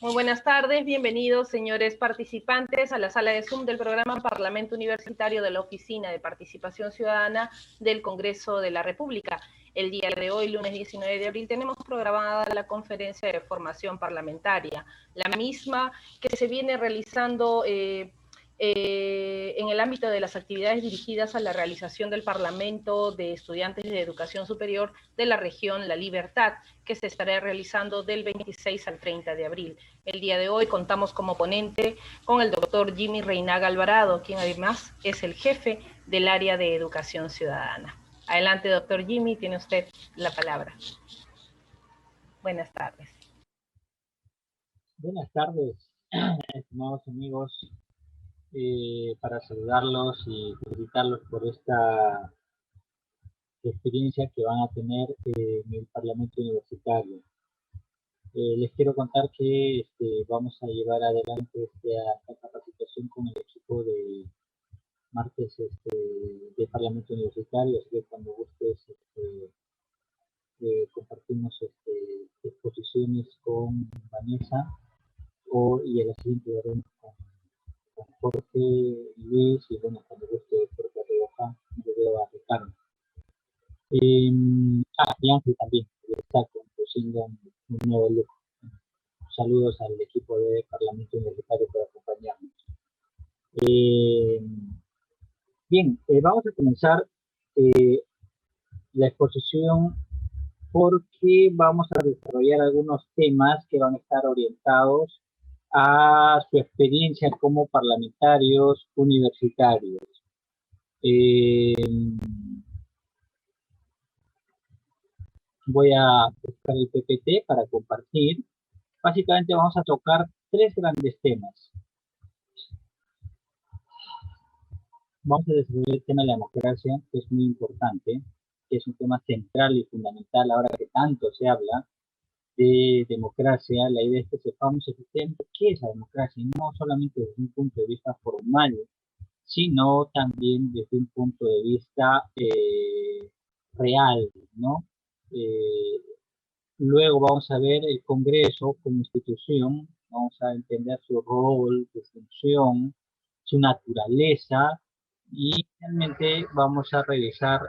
Muy buenas tardes, bienvenidos señores participantes a la sala de Zoom del programa Parlamento Universitario de la Oficina de Participación Ciudadana del Congreso de la República. El día de hoy, lunes 19 de abril, tenemos programada la conferencia de formación parlamentaria, la misma que se viene realizando en el ámbito de las actividades dirigidas a la realización del Parlamento de Estudiantes de Educación Superior de la región La Libertad, que se estará realizando del 26 al 30 de abril. El día de hoy contamos como ponente con el doctor Jimmy Reinaga Alvarado, quien además es el jefe del área de Educación Ciudadana. Adelante, doctor Jimmy, tiene usted la palabra. Buenas tardes. Buenas tardes, estimados amigos, para saludarlos y felicitarlos por esta experiencia que van a tener en el Parlamento Universitario. Les quiero contar que vamos a llevar adelante esta capacitación con el equipo de martes de Parlamento Universitario, así que cuando gustes compartimos exposiciones con Vanessa y a la siguiente haremos con Jorge, Luis y bueno, cuando guste Jorge Rioja, yo veo a Ricardo. Y Ángel también, que está conduciendo un nuevo look. Saludos al equipo de Parlamento Universitario por acompañarnos. Bien, vamos a comenzar la exposición porque vamos a desarrollar algunos temas que van a estar orientados a su experiencia como parlamentarios universitarios. Voy a buscar el PPT para compartir. Básicamente vamos a tocar tres grandes temas. Vamos a desarrollar el tema de la democracia, que es muy importante, que es un tema central y fundamental ahora que tanto se habla de democracia. La idea es que sepamos efectivamente qué es la democracia, y no solamente desde un punto de vista formal, sino también desde un punto de vista real, ¿no? Luego vamos a ver el Congreso como institución, vamos a entender su rol, su función, su naturaleza, y finalmente vamos a revisar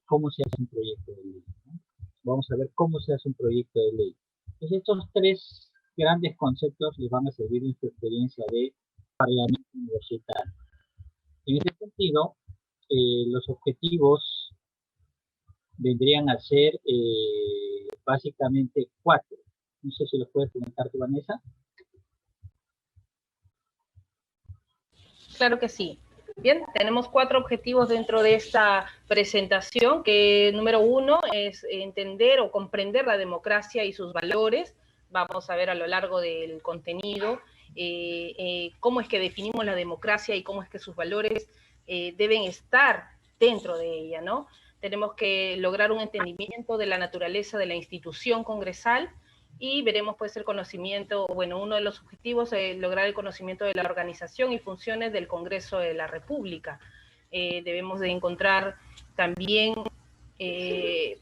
cómo se hace un proyecto de ley, ¿no? Vamos a ver cómo se hace un proyecto de ley. Entonces, estos tres grandes conceptos les van a servir en su experiencia de parlamento universitario. En ese sentido, los objetivos vendrían a ser básicamente cuatro. No sé si los puedes comentar tú, Vanessa. Claro que sí. Bien, tenemos cuatro objetivos dentro de esta presentación, que número uno es entender o comprender la democracia y sus valores. Vamos a ver a lo largo del contenido cómo es que definimos la democracia y cómo es que sus valores deben estar dentro de ella, ¿no? Tenemos que lograr un entendimiento de la naturaleza de la institución congresal, y veremos pues el conocimiento, bueno, uno de los objetivos es lograr el conocimiento de la organización y funciones del Congreso de la República. Debemos de encontrar también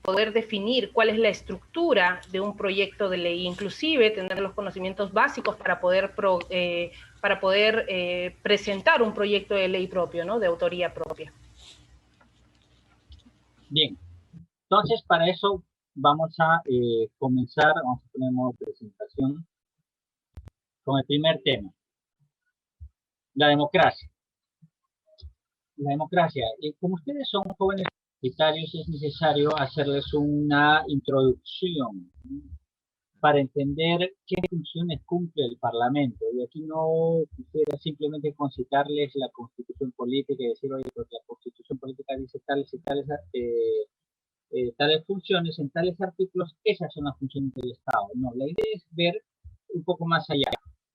poder definir cuál es la estructura de un proyecto de ley, inclusive tener los conocimientos básicos para poder presentar un proyecto de ley propio, ¿no? De autoría propia. Bien, entonces para eso vamos a comenzar, vamos a poner modo presentación con el primer tema, la democracia. La democracia, como ustedes son jóvenes universitarios, es necesario hacerles una introducción para entender qué funciones cumple el Parlamento. Y aquí no quisiera simplemente concitarles la Constitución Política y decir, oye, pues la Constitución Política dice tales y tales funciones en tales artículos, esas son las funciones del Estado. No, la idea es ver un poco más allá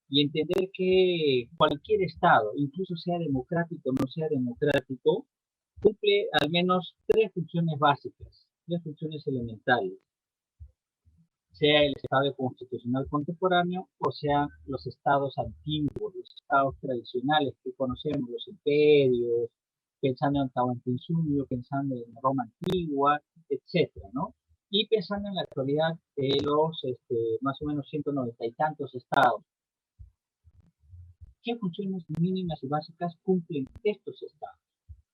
y entender que cualquier Estado, incluso sea democrático o no sea democrático, cumple al menos tres funciones básicas, tres funciones elementales, sea el Estado constitucional contemporáneo o sean los estados antiguos, los estados tradicionales que conocemos, los imperios, pensando en Tahuantinsuyo, pensando en Roma antigua, etcétera, ¿no? Y pensando en la actualidad de los más o menos 190 y tantos estados, ¿qué funciones mínimas y básicas cumplen estos estados?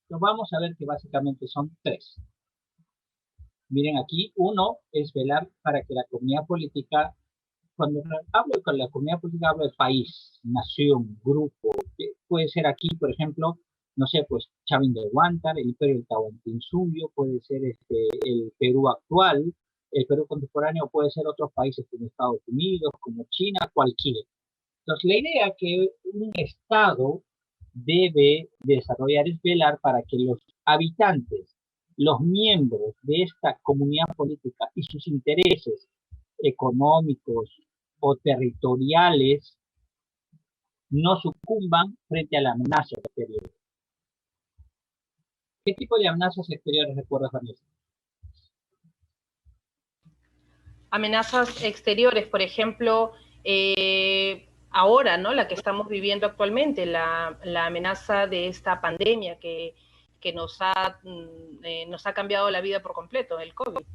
Pues vamos a ver que básicamente son tres. Miren aquí, uno es velar para que la comunidad política, cuando hablo con la comunidad política, hablo de país, nación, grupo, que puede ser aquí, por ejemplo, no sé, pues Chavín de Huántar, el Imperio del Tahuantinsuyo, puede ser el Perú actual, el Perú contemporáneo, puede ser otros países como Estados Unidos, como China, cualquiera. Entonces, la idea que un Estado debe desarrollar es velar para que los habitantes, los miembros de esta comunidad política y sus intereses económicos o territoriales no sucumban frente a la amenaza exterior. ¿Qué tipo de amenazas exteriores recuerdas, Vanessa? Amenazas exteriores, por ejemplo, ahora, ¿no? La que estamos viviendo actualmente, la amenaza de esta pandemia que nos ha cambiado la vida por completo, el COVID.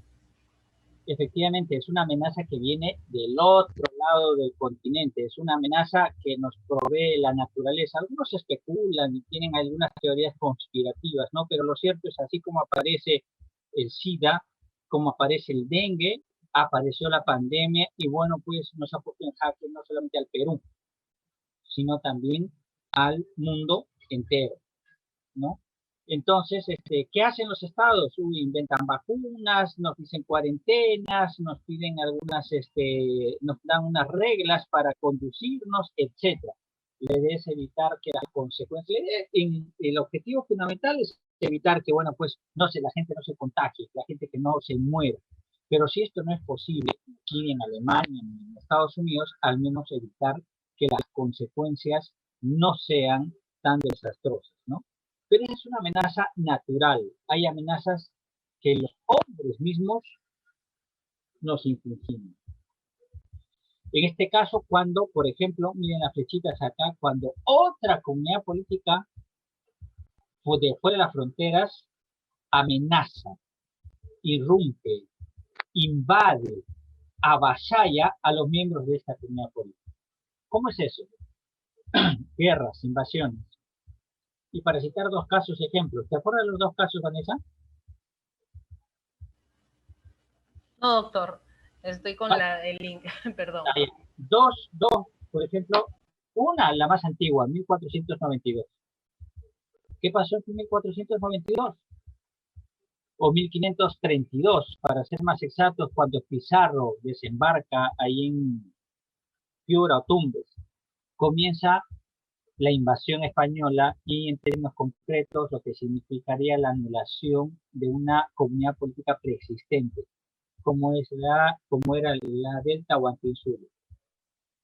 Efectivamente, es una amenaza que viene del otro lado del continente, es una amenaza que nos provee la naturaleza. Algunos especulan y tienen algunas teorías conspirativas, ¿no? Pero lo cierto es, así como aparece el SIDA, como aparece el dengue, apareció la pandemia y bueno, pues nos ha puesto en jaque no solamente al Perú, sino también al mundo entero, ¿no? Entonces, ¿qué hacen los estados? Inventan vacunas, nos dicen cuarentenas, nos piden algunas, nos dan unas reglas para conducirnos, etcétera. La idea es evitar que las consecuencias, el objetivo fundamental es evitar que, bueno, pues, no sé, la gente no se contagie, la gente que no se muera. Pero si esto no es posible, aquí en Alemania, en Estados Unidos, al menos evitar que las consecuencias no sean tan desastrosas, ¿no? Pero es una amenaza natural. Hay amenazas que los hombres mismos nos infligimos. En este caso, cuando, por ejemplo, miren las flechitas acá, cuando otra comunidad política de fuera de las fronteras amenaza, irrumpe, invade, avasalla a los miembros de esta comunidad política. ¿Cómo es eso? Guerras, invasiones. Y para citar dos casos ejemplos, ¿te acuerdas de los dos casos, Vanessa? No, doctor, estoy con Ah, el link, perdón. dos, por ejemplo, una, la más antigua, 1492. ¿Qué pasó en 1492? O 1532, para ser más exactos, cuando Pizarro desembarca ahí en Piura o Tumbes. Comienza la invasión española y en términos concretos lo que significaría la anulación de una comunidad política preexistente, como era la del Tahuantinsuyo.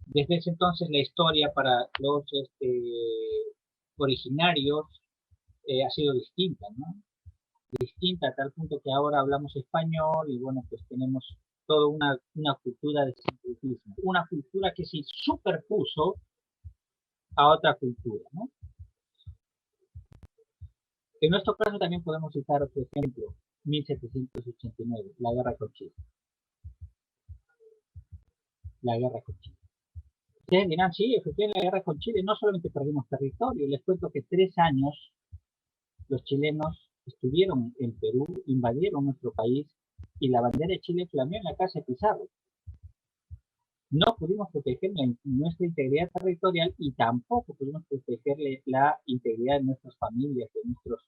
Desde ese entonces la historia para los originarios ha sido distinta, ¿no? Distinta a tal punto que ahora hablamos español y bueno, pues tenemos toda una cultura de sincretismo, una cultura que se superpuso a otra cultura, ¿no? En nuestro caso también podemos citar otro ejemplo, 1789, la guerra con Chile. La guerra con Chile. Ustedes dirán, sí, efectivamente la guerra con Chile no solamente perdimos territorio, les cuento que 3 años los chilenos estuvieron en Perú, invadieron nuestro país y la bandera de Chile flameó en la casa de Pizarro. No pudimos proteger nuestra integridad territorial y tampoco pudimos protegerle la integridad de nuestras familias, de nuestros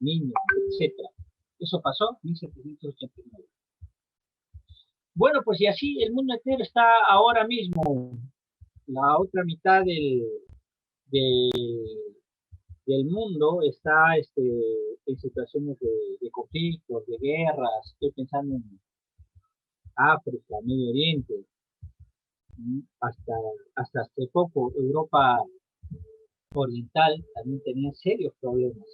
niños, etc. Eso pasó en 1789. Bueno, pues y así el mundo entero está ahora mismo, la otra mitad del, del mundo está en situaciones de conflictos, de guerras. Estoy pensando en África, Medio Oriente, hasta, hasta hace poco Europa Oriental también tenía serios problemas.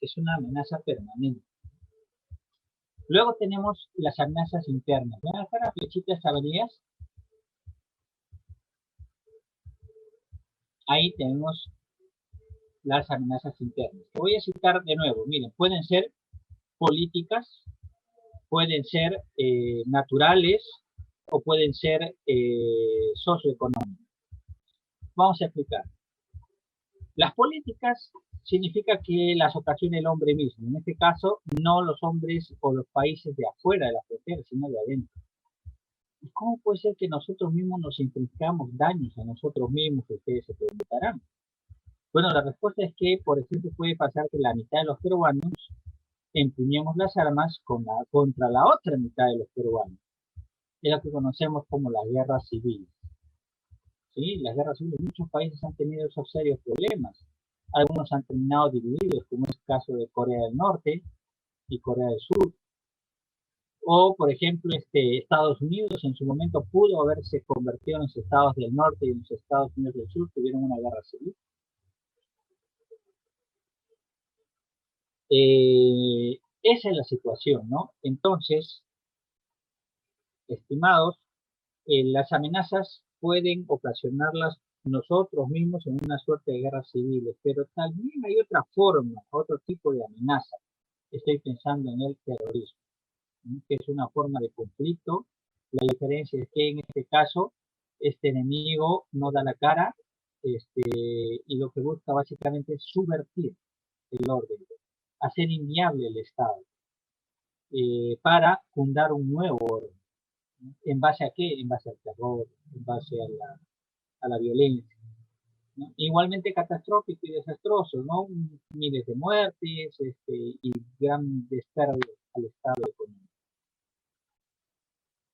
Es una amenaza permanente. Luego tenemos las amenazas internas. ¿Ven acá las flechitas amarillas? Ahí tenemos las amenazas internas. Te voy a citar de nuevo. Miren, pueden ser políticas, pueden ser naturales o pueden ser socioeconómicas. Vamos a explicar. Las políticas significa que las ocasiona el hombre mismo, en este caso no los hombres o los países de afuera de la frontera, sino de adentro. ¿Y cómo puede ser que nosotros mismos nos infringamos daños a nosotros mismos? Que ustedes se preguntarán. Bueno, la respuesta es que, por ejemplo, puede pasar que la mitad de los peruanos empuñemos las armas contra la otra mitad de los peruanos. Es lo que conocemos como la guerra civil. ¿Sí? Las guerras civiles en muchos países han tenido esos serios problemas. Algunos han terminado divididos, como es el caso de Corea del Norte y Corea del Sur. O, por ejemplo, Estados Unidos en su momento pudo haberse convertido en los Estados del Norte y en los Estados Unidos del Sur tuvieron una guerra civil. Esa es la situación, ¿no? Entonces, estimados, las amenazas pueden ocasionarlas nosotros mismos en una suerte de guerras civiles, pero también hay otra forma, otro tipo de amenaza. Estoy pensando en el terrorismo, ¿no? Que es una forma de conflicto. La diferencia es que en este caso, este enemigo no da la cara y lo que busca básicamente es subvertir el orden, hacer inviable el Estado para fundar un nuevo orden. ¿En base a qué? En base al terror, en base a la violencia, ¿no? Igualmente catastrófico y desastroso, ¿no? Miles de muertes y gran desperdicio al Estado económico.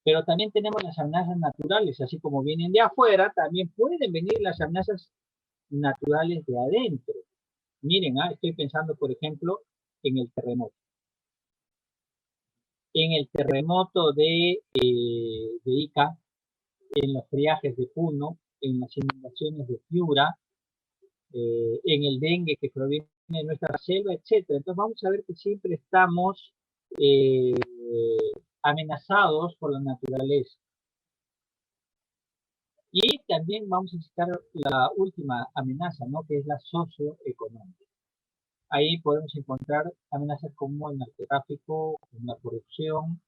Pero también tenemos las amenazas naturales, así como vienen de afuera, también pueden venir las amenazas naturales de adentro. Miren, estoy pensando, por ejemplo, en el terremoto. En el terremoto de Ica, en los friajes de Puno, en las inundaciones de Piura, en el dengue que proviene de nuestra selva, etcétera. Entonces vamos a ver que siempre estamos amenazados por la naturaleza. Y también vamos a citar la última amenaza, ¿no? Que es la socioeconómica. Ahí podemos encontrar amenazas como el narcotráfico, la corrupción,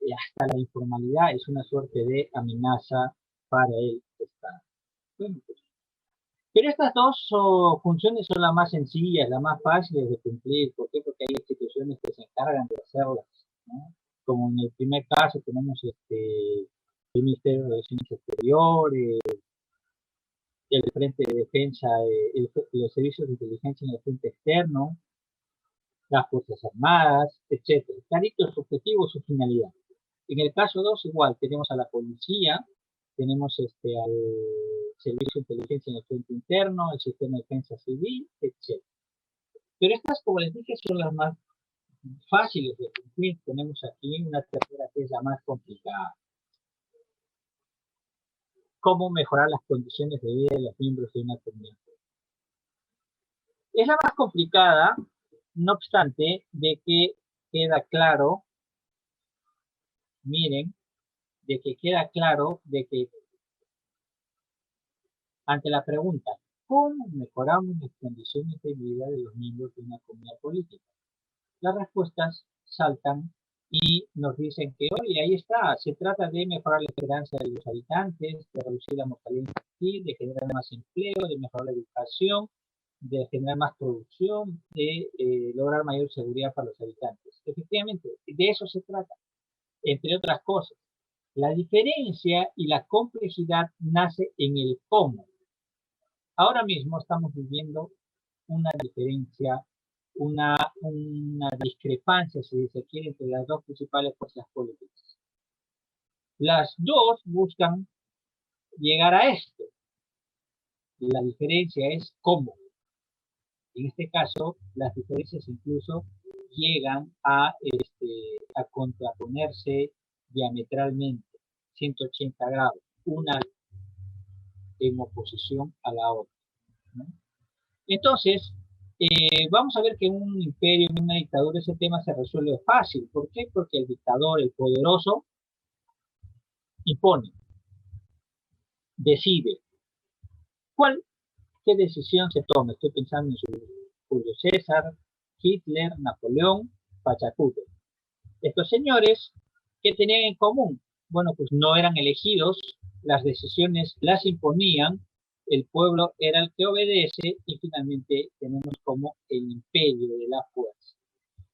hasta la informalidad es una suerte de amenaza para el Estado. Bueno, pues, pero estas dos funciones son las más sencillas, las más fáciles de cumplir. ¿Por qué? Porque hay instituciones que se encargan de hacerlas, ¿no? Como en el primer caso tenemos el Ministerio de Relaciones Exteriores, el Frente de Defensa, los servicios de inteligencia en el frente externo, las Fuerzas Armadas, etc. Clarito su objetivo, su finalidad. En el caso 2, igual, tenemos a la policía, tenemos al Servicio de Inteligencia en el frente interno, el Sistema de Defensa Civil, etc. Pero estas, como les dije, son las más fáciles de cumplir. Tenemos aquí una tercera que es la más complicada. ¿Cómo mejorar las condiciones de vida de los miembros de una comunidad? Es la más complicada, no obstante, de que queda claro, miren, de que queda claro de que ante la pregunta, ¿cómo mejoramos las condiciones de vida de los miembros de una comunidad política? Las respuestas saltan y nos dicen que, oye, ahí está, se trata de mejorar la esperanza de los habitantes, de reducir la mortalidad infantil, de generar más empleo, de mejorar la educación, de generar más producción, de lograr mayor seguridad para los habitantes. Efectivamente, de eso se trata, entre otras cosas. La diferencia y la complejidad nace en el cómo. Ahora mismo estamos viviendo una diferencia, una discrepancia, si se quiere, entre las dos principales fuerzas políticas. Las dos buscan llegar a esto. La diferencia es cómo. En este caso, las diferencias incluso llegan a contraponerse diametralmente, 180 grados, una en oposición a la otra, ¿no? Entonces, vamos a ver que en un imperio, en una dictadura, ese tema se resuelve fácil. ¿Por qué? Porque el dictador, el poderoso, impone, decide. ¿Qué decisión se toma? Estoy pensando en Julio César, Hitler, Napoleón, Pachacútec. Estos señores, ¿qué tenían en común? Bueno, pues no eran elegidos, las decisiones las imponían, el pueblo era el que obedece y finalmente tenemos como el imperio de la fuerza.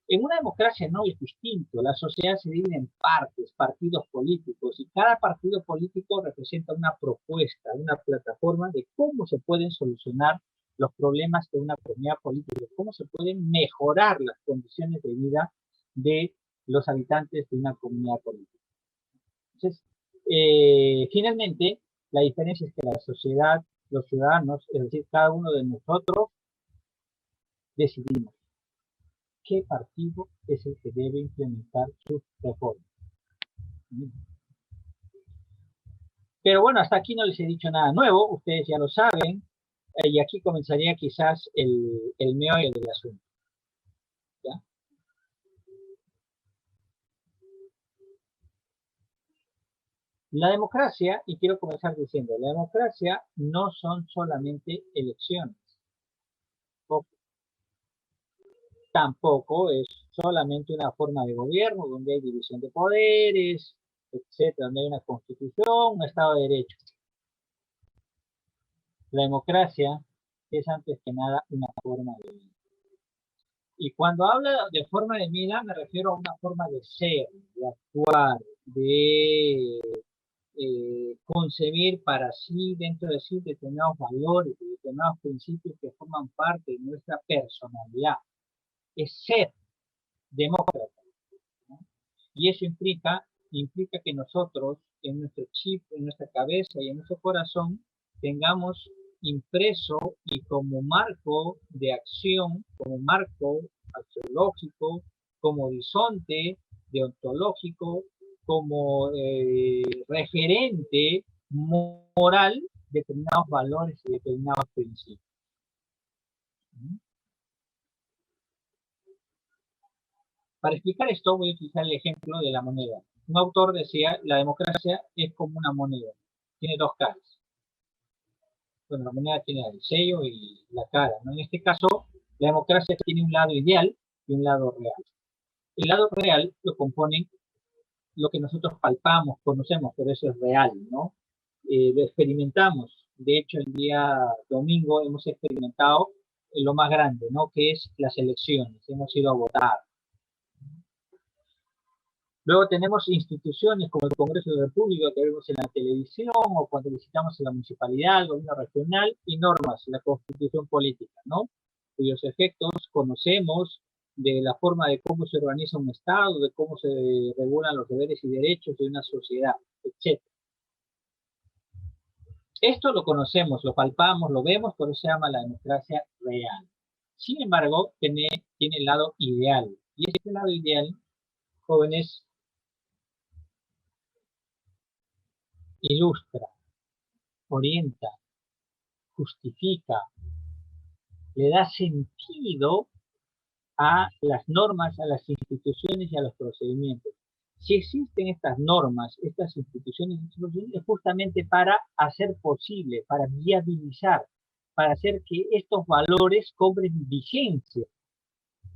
En una democracia no es distinto, la sociedad se divide en partes, partidos políticos, y cada partido político representa una propuesta, una plataforma de cómo se pueden solucionar los problemas de una comunidad política, cómo se pueden mejorar las condiciones de vida de los habitantes de una comunidad política. Entonces, finalmente, la diferencia es que la sociedad, los ciudadanos, es decir, cada uno de nosotros, decidimos qué partido es el que debe implementar sus reformas. Pero bueno, hasta aquí no les he dicho nada nuevo, ustedes ya lo saben, y aquí comenzaría quizás el meollo del asunto. ¿Ya? La democracia, y quiero comenzar diciendo, la democracia no son solamente elecciones. Tampoco es solamente una forma de gobierno donde hay división de poderes, etcétera, donde hay una constitución, un Estado de Derecho. La democracia es antes que nada una forma de vida. Y cuando hablo de forma de vida me refiero a una forma de ser, de actuar, de concebir para sí, dentro de sí, determinados valores, determinados principios que forman parte de nuestra personalidad. Es ser demócrata, ¿no? Y eso implica que nosotros, en nuestro chip, en nuestra cabeza y en nuestro corazón, tengamos impreso y como marco de acción, como marco axiológico, como horizonte deontológico, como referente moral, determinados valores y determinados principios. Para explicar esto voy a utilizar el ejemplo de la moneda. Un autor decía, la democracia es como una moneda, tiene dos caras. Bueno, la moneda tiene el sello y la cara, ¿no? En este caso, la democracia tiene un lado ideal y un lado real. El lado real lo componen lo que nosotros palpamos, conocemos, pero eso es real, ¿no? Lo experimentamos. De hecho, el día domingo hemos experimentado lo más grande, ¿no? Que es las elecciones. Hemos ido a votar. Luego tenemos instituciones como el Congreso de la República que vemos en la televisión o cuando visitamos en la municipalidad, el gobierno regional, y normas, la constitución política, ¿no? Cuyos efectos conocemos de la forma de cómo se organiza un Estado, de cómo se regulan los deberes y derechos de una sociedad, etc. Esto lo conocemos, lo palpamos, lo vemos, por eso se llama la democracia real. Sin embargo, tiene el lado ideal. Y este lado ideal, jóvenes, ilustra, orienta, justifica, le da sentido a las normas, a las instituciones y a los procedimientos. Si existen estas normas, estas instituciones, es justamente para hacer posible, para viabilizar, para hacer que estos valores cobren vigencia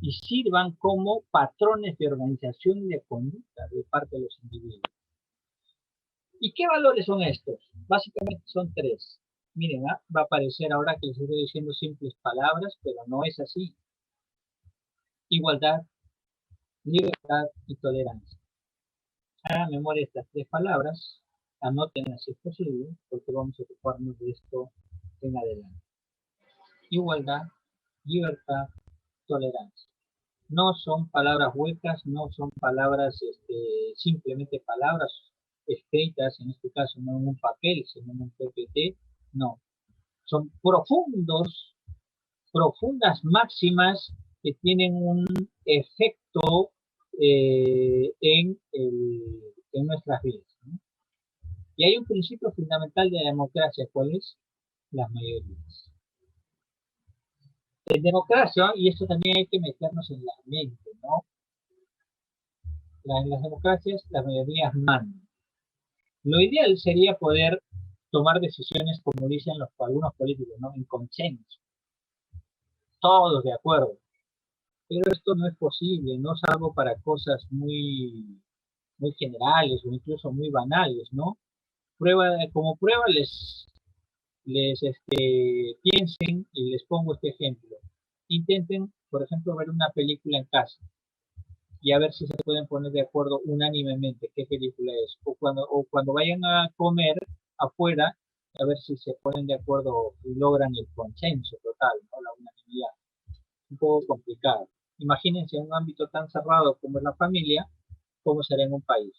y sirvan como patrones de organización y de conducta de parte de los individuos. ¿Y qué valores son estos? Básicamente son tres. Miren, va a parecer ahora que les estoy diciendo simples palabras, pero no es así. Igualdad, libertad y tolerancia. Hagan memoria estas tres palabras, anótenlas si es posible, porque vamos a ocuparnos de esto en adelante. Igualdad, libertad, tolerancia. No son palabras huecas, no son palabras, simplemente palabras escritas, en este caso no en un papel, sino en un PPT, no. Son profundas máximas que tienen un efecto en nuestras vidas, ¿no? Y hay un principio fundamental de la democracia, ¿cuál es? Las mayorías. En democracia, y esto también hay que meternos en la mente, ¿no? En las democracias, las mayorías mandan. Lo ideal sería poder tomar decisiones, como dicen algunos políticos, ¿no? En consenso. Todos de acuerdo. pero esto no es posible, no salvo para cosas muy generales o incluso muy banales, ¿no? Como prueba piensen y les pongo este ejemplo. Intenten, por ejemplo, ver una película en casa y a ver si se pueden poner de acuerdo unánimemente qué película es. O cuando vayan a comer afuera, a ver si se ponen de acuerdo y logran el consenso total, ¿no? La unanimidad. Un poco complicado. Imagínense en un ámbito tan cerrado como es la familia, cómo será en un país.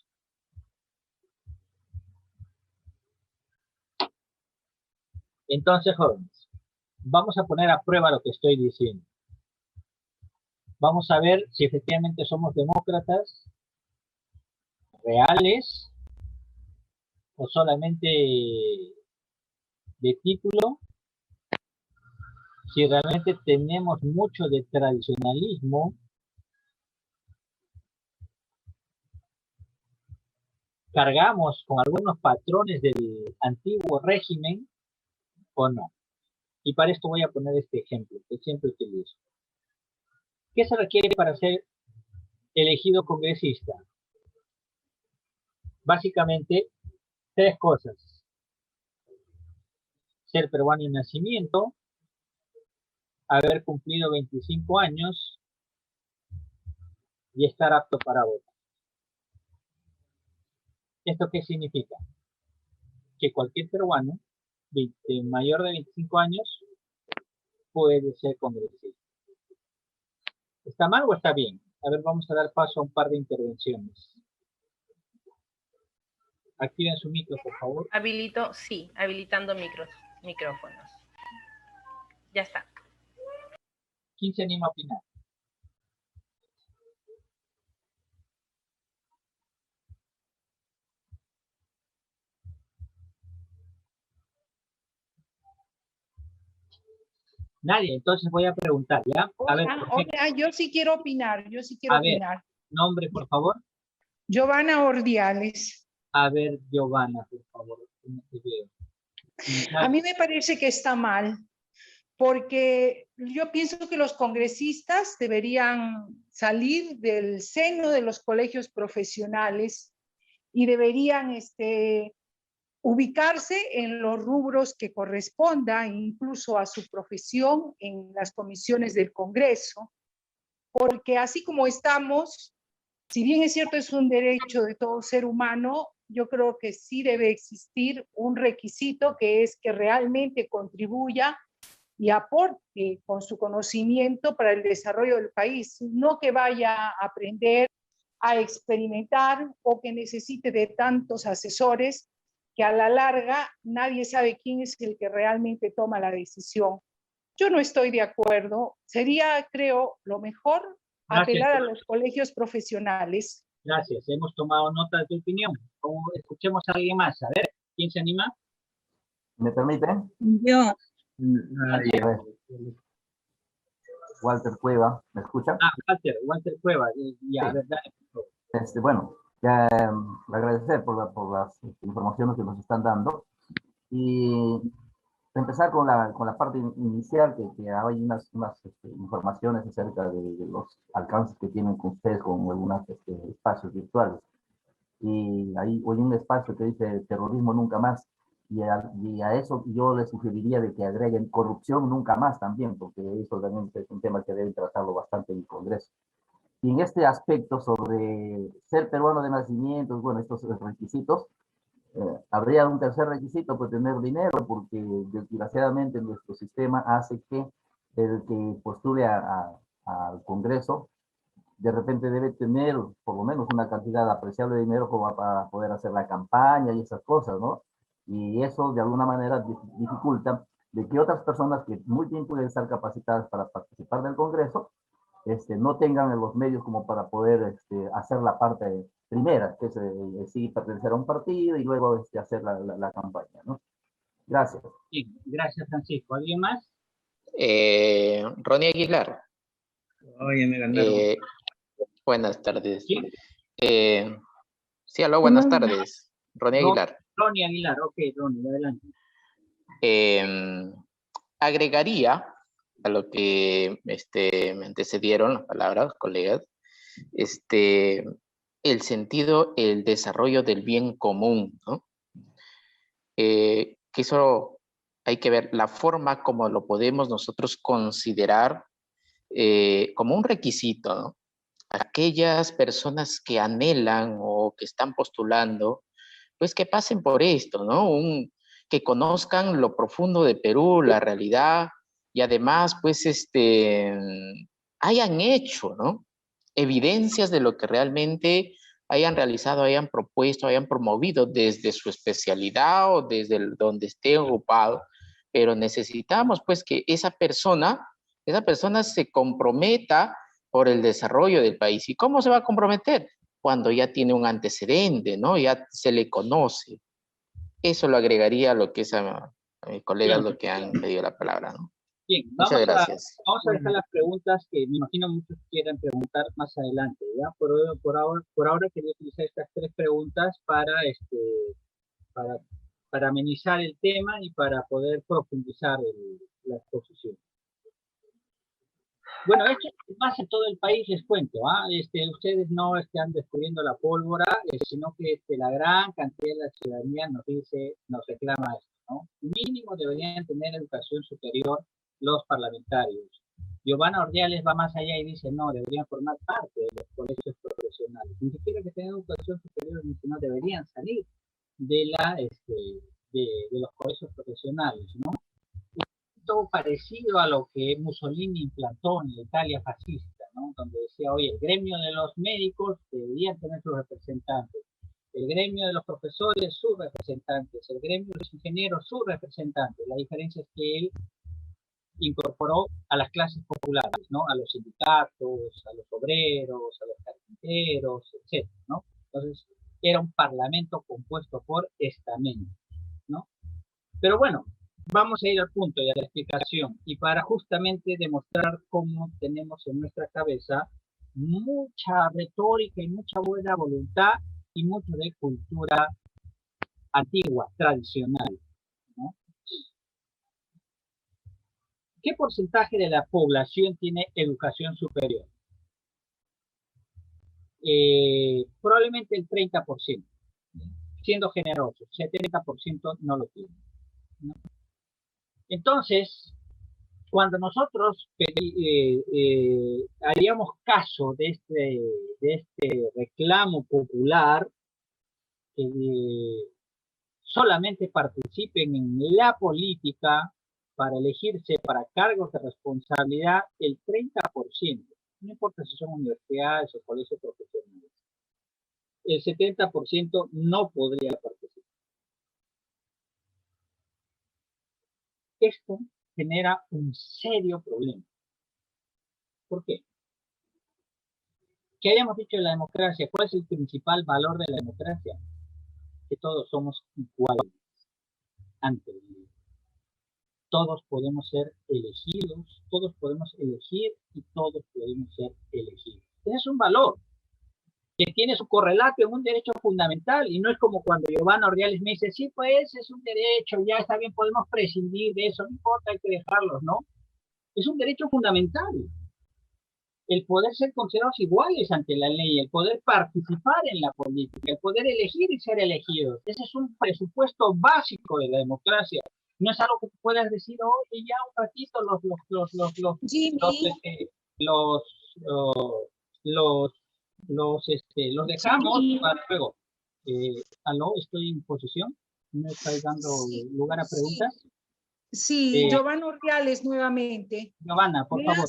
Entonces, jóvenes, vamos a poner a prueba lo que estoy diciendo. Vamos a ver si efectivamente somos demócratas reales o solamente de título, si realmente tenemos mucho de tradicionalismo, cargamos con algunos patrones del antiguo régimen o no. Y para esto voy a poner este ejemplo que siempre utilizo. ¿Qué se requiere para ser elegido congresista? Básicamente, tres cosas. Ser peruano de nacimiento, haber cumplido 25 años y estar apto para votar. ¿Esto qué significa? Que cualquier peruano mayor de 25 años puede ser congresista. ¿Está mal o está bien? A ver, vamos a dar paso a un par de intervenciones. Activen su micro, por favor. Habilitando micrófonos. Ya está. ¿Quién se anima a opinar? Nadie, entonces voy a preguntar, ¿ya? A ver, Hola, yo sí quiero opinar, nombre, por favor. Giovanna Ordiales. A ver, Giovanna, por favor. A mí me parece que está mal, porque yo pienso que los congresistas deberían salir del seno de los colegios profesionales y deberían ubicarse en los rubros que correspondan, incluso a su profesión, en las comisiones del Congreso, porque así como estamos, si bien es cierto es un derecho de todo ser humano, yo creo que sí debe existir un requisito que es que realmente contribuya y aporte con su conocimiento para el desarrollo del país, no que vaya a aprender, a experimentar o que necesite de tantos asesores que a la larga nadie sabe quién es el que realmente toma la decisión. Yo no estoy de acuerdo. Sería, creo, lo mejor apelar a los colegios profesionales. Gracias, hemos tomado nota de tu opinión. Escuchemos a alguien más. A ver, ¿quién se anima? ¿Me permite? Yo. Walter Cueva, ¿me escucha? Walter Cueva, ya, sí. ¿Verdad? Bueno, ya agradecer por las informaciones que nos están dando y empezar con la parte inicial, que hay unas informaciones acerca de los alcances que tienen con ustedes con algunos espacios virtuales. Y ahí hay un espacio que dice terrorismo nunca más, y a eso yo les sugeriría de que agreguen corrupción nunca más también, porque eso también es un tema que deben tratarlo bastante en el Congreso. Y en este aspecto sobre ser peruano de nacimiento, bueno, estos requisitos, habría un tercer requisito, pues tener dinero, porque desgraciadamente nuestro sistema hace que el que postule al Congreso de repente debe tener por lo menos una cantidad apreciable de dinero como para poder hacer la campaña y esas cosas, ¿no? Y eso de alguna manera dificulta de que otras personas que muy bien pueden estar capacitadas para participar del Congreso, no tengan los medios como para poder hacer la parte primera, que es sí, pertenecer a un partido y luego hacer la campaña, ¿no? Gracias. Sí, gracias, Francisco. ¿Alguien más? Ronnie Aguilar. Oye, me ganaron. Buenas tardes. ¿Sí? Sí, aló, buenas tardes. Ronnie Aguilar. Ronnie Aguilar, ok, Ronnie, adelante. Agregaría a lo que me antecedieron las palabras, colegas, el sentido, el desarrollo del bien común, ¿no? Que eso hay que ver la forma como lo podemos nosotros considerar como un requisito, ¿no? Aquellas personas que anhelan o que están postulando, pues que pasen por esto, ¿no? Que conozcan lo profundo de Perú, la realidad, y además, pues, hayan hecho, ¿no? Evidencias de lo que realmente hayan realizado, hayan propuesto, hayan promovido desde su especialidad o desde donde esté ocupado, pero necesitamos, pues, que esa persona se comprometa por el desarrollo del país. ¿Y cómo se va a comprometer? Cuando ya tiene un antecedente, ¿no? Ya se le conoce. Eso lo agregaría a lo que es a mis colegas lo que han pedido la palabra, ¿no? Bien, Muchas gracias. vamos a dejar las preguntas que me imagino muchos quieran preguntar más adelante, ¿ya? Por ahora quería utilizar estas 3 preguntas para amenizar el tema y para poder profundizar la exposición. Bueno, esto es más en todo el país, les cuento, ustedes no están descubriendo la pólvora, sino que la gran cantidad de la ciudadanía nos reclama esto, ¿no? Mínimo deberían tener educación superior los parlamentarios. Giovanna Ordiales va más allá y dice, no, deberían formar parte de los colegios profesionales. Ni siquiera que tengan educación superior, sino deberían salir de los colegios profesionales, ¿no? Parecido a lo que Mussolini implantó en la Italia fascista, ¿no? Donde decía, oye, el gremio de los médicos deberían tener sus representantes, el gremio de los profesores sus representantes, el gremio de los ingenieros sus representantes. La diferencia es que él incorporó a las clases populares, ¿no? A los sindicatos, a los obreros, a los carpinteros, etc., ¿no? Entonces, era un parlamento compuesto por estamentos, ¿no? Pero bueno, vamos a ir al punto y a la explicación, y para justamente demostrar cómo tenemos en nuestra cabeza mucha retórica y mucha buena voluntad y mucho de cultura antigua, tradicional, ¿no? ¿Qué porcentaje de la población tiene educación superior? Probablemente el 30%, siendo generosos, 70% no lo tiene, ¿no? Entonces, cuando nosotros haríamos caso de este reclamo popular, que solamente participen en la política para elegirse para cargos de responsabilidad el 30%, no importa si son universidades o colegios profesionales, el 70% no podría participar. Esto genera un serio problema. ¿Por qué? ¿Qué habíamos dicho de la democracia? ¿Cuál es el principal valor de la democracia? Que todos somos iguales ante la ley. Todos podemos ser elegidos, todos podemos elegir y todos podemos ser elegidos. Ese es un valor que tiene su correlato en un derecho fundamental, y no es como cuando Giovanna Ordiales me dice, sí, pues es un derecho, ya está bien, podemos prescindir de eso, no importa, hay que dejarlos, ¿no? Es un derecho fundamental. El poder ser considerados iguales ante la ley, el poder participar en la política, el poder elegir y ser elegidos. Ese es un presupuesto básico de la democracia. No es algo que puedas decir, oye, ya un ratito los dejamos para luego. ¿Aló? ¿Estoy en posición? ¿Me estáis dando lugar a preguntas? Sí, Giovanna Ordiales nuevamente. Giovanna, por favor.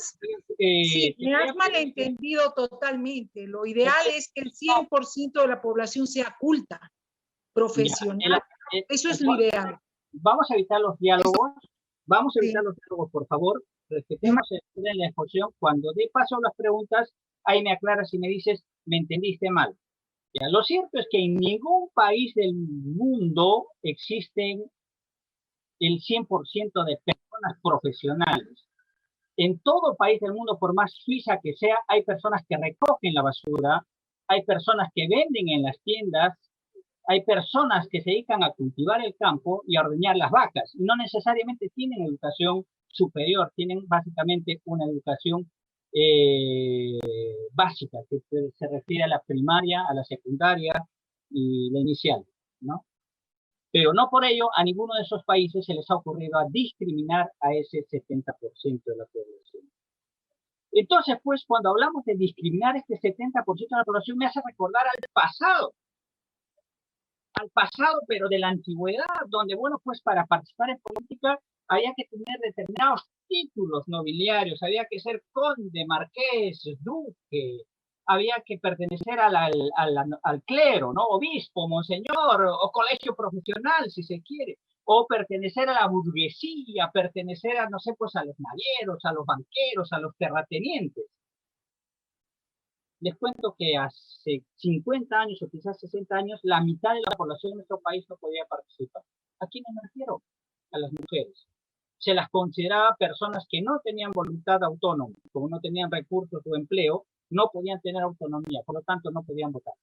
Sí, me has malentendido totalmente. Lo ideal es que el 100% de la población sea culta, profesional. Eso es lo ideal. Vamos a evitar los diálogos. Vamos a evitar los diálogos, por favor. Respetemos en la exposición. Cuando dé paso a las preguntas, ahí me aclaras y me dices, me entendiste mal. Ya, lo cierto es que en ningún país del mundo existen el 100% de personas profesionales. En todo país del mundo, por más suiza que sea, hay personas que recogen la basura, hay personas que venden en las tiendas, hay personas que se dedican a cultivar el campo y a ordeñar las vacas, y no necesariamente tienen educación superior, tienen básicamente una educación básica, que se refiere a la primaria, a la secundaria y la inicial, ¿no? Pero no por ello a ninguno de esos países se les ha ocurrido a discriminar a ese 70% de la población. Entonces, pues, cuando hablamos de discriminar este 70% de la población, me hace recordar al pasado, pero de la antigüedad, donde, bueno, pues, para participar en política había que tener determinados títulos nobiliarios, había que ser conde, marqués, duque, había que pertenecer al clero, ¿no? Obispo, monseñor, o colegio profesional, si se quiere, o pertenecer a la burguesía, pertenecer a, no sé, pues a los navieros, a los banqueros, a los terratenientes. Les cuento que hace 50 años o quizás 60 años, la mitad de la población de nuestro país no podía participar. ¿A quiénes me refiero? A las mujeres. Se las consideraba personas que no tenían voluntad autónoma, como no tenían recursos o empleo, no podían tener autonomía, por lo tanto no podían votar.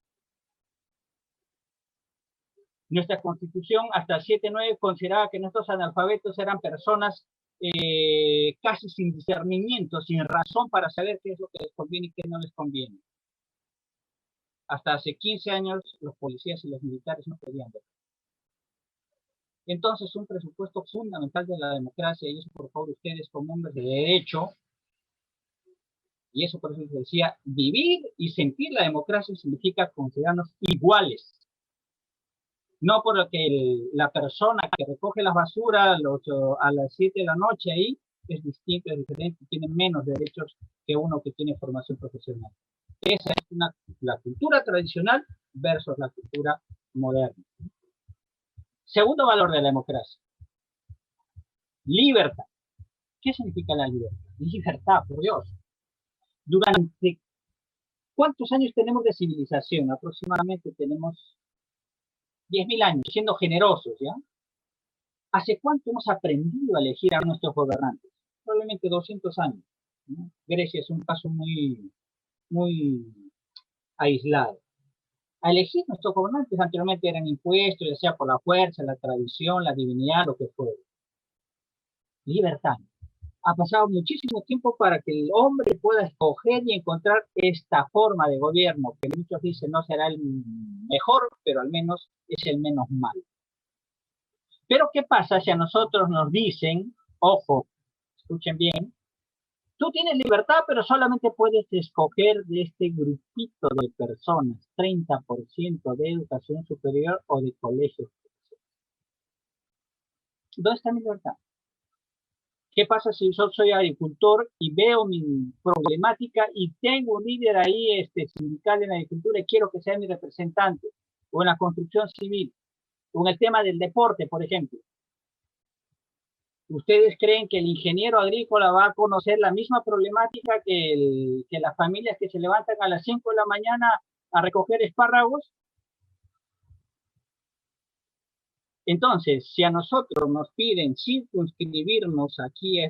Nuestra Constitución hasta el 7-9 consideraba que nuestros analfabetos eran personas casi sin discernimiento, sin razón para saber qué es lo que les conviene y qué no les conviene. Hasta hace 15 años los policías y los militares no podían votar. Entonces, un presupuesto fundamental de la democracia, y eso por favor ustedes como hombres de derecho, y eso por eso les decía, vivir y sentir la democracia significa considerarnos iguales. No por lo que la persona que recoge la basura a las 7 de la noche ahí es distinto, es diferente, tiene menos derechos que uno que tiene formación profesional. Esa es la cultura tradicional versus la cultura moderna. Segundo valor de la democracia. Libertad. ¿Qué significa la libertad? Libertad, por Dios. Durante ¿cuántos años tenemos de civilización? Aproximadamente tenemos 10.000 años, siendo generosos, ¿ya? ¿Hace cuánto hemos aprendido a elegir a nuestros gobernantes? Probablemente 200 años, ¿no? Grecia es un caso muy aislado. A elegir nuestros gobernantes anteriormente eran impuestos, ya sea por la fuerza, la tradición, la divinidad, lo que fuera. Libertad. Ha pasado muchísimo tiempo para que el hombre pueda escoger y encontrar esta forma de gobierno, que muchos dicen no será el mejor, pero al menos es el menos malo. Pero ¿qué pasa si a nosotros nos dicen, ojo, escuchen bien, tú tienes libertad, pero solamente puedes escoger de este grupito de personas, 30% de educación superior o de colegios? ¿Dónde está mi libertad? ¿Qué pasa si yo soy agricultor y veo mi problemática y tengo un líder ahí sindical en la agricultura y quiero que sea mi representante? O en la construcción civil, o en el tema del deporte, por ejemplo. ¿Ustedes creen que el ingeniero agrícola va a conocer la misma problemática que las familias que se levantan a las 5 de la mañana a recoger espárragos? Entonces, si a nosotros nos piden circunscribirnos aquí a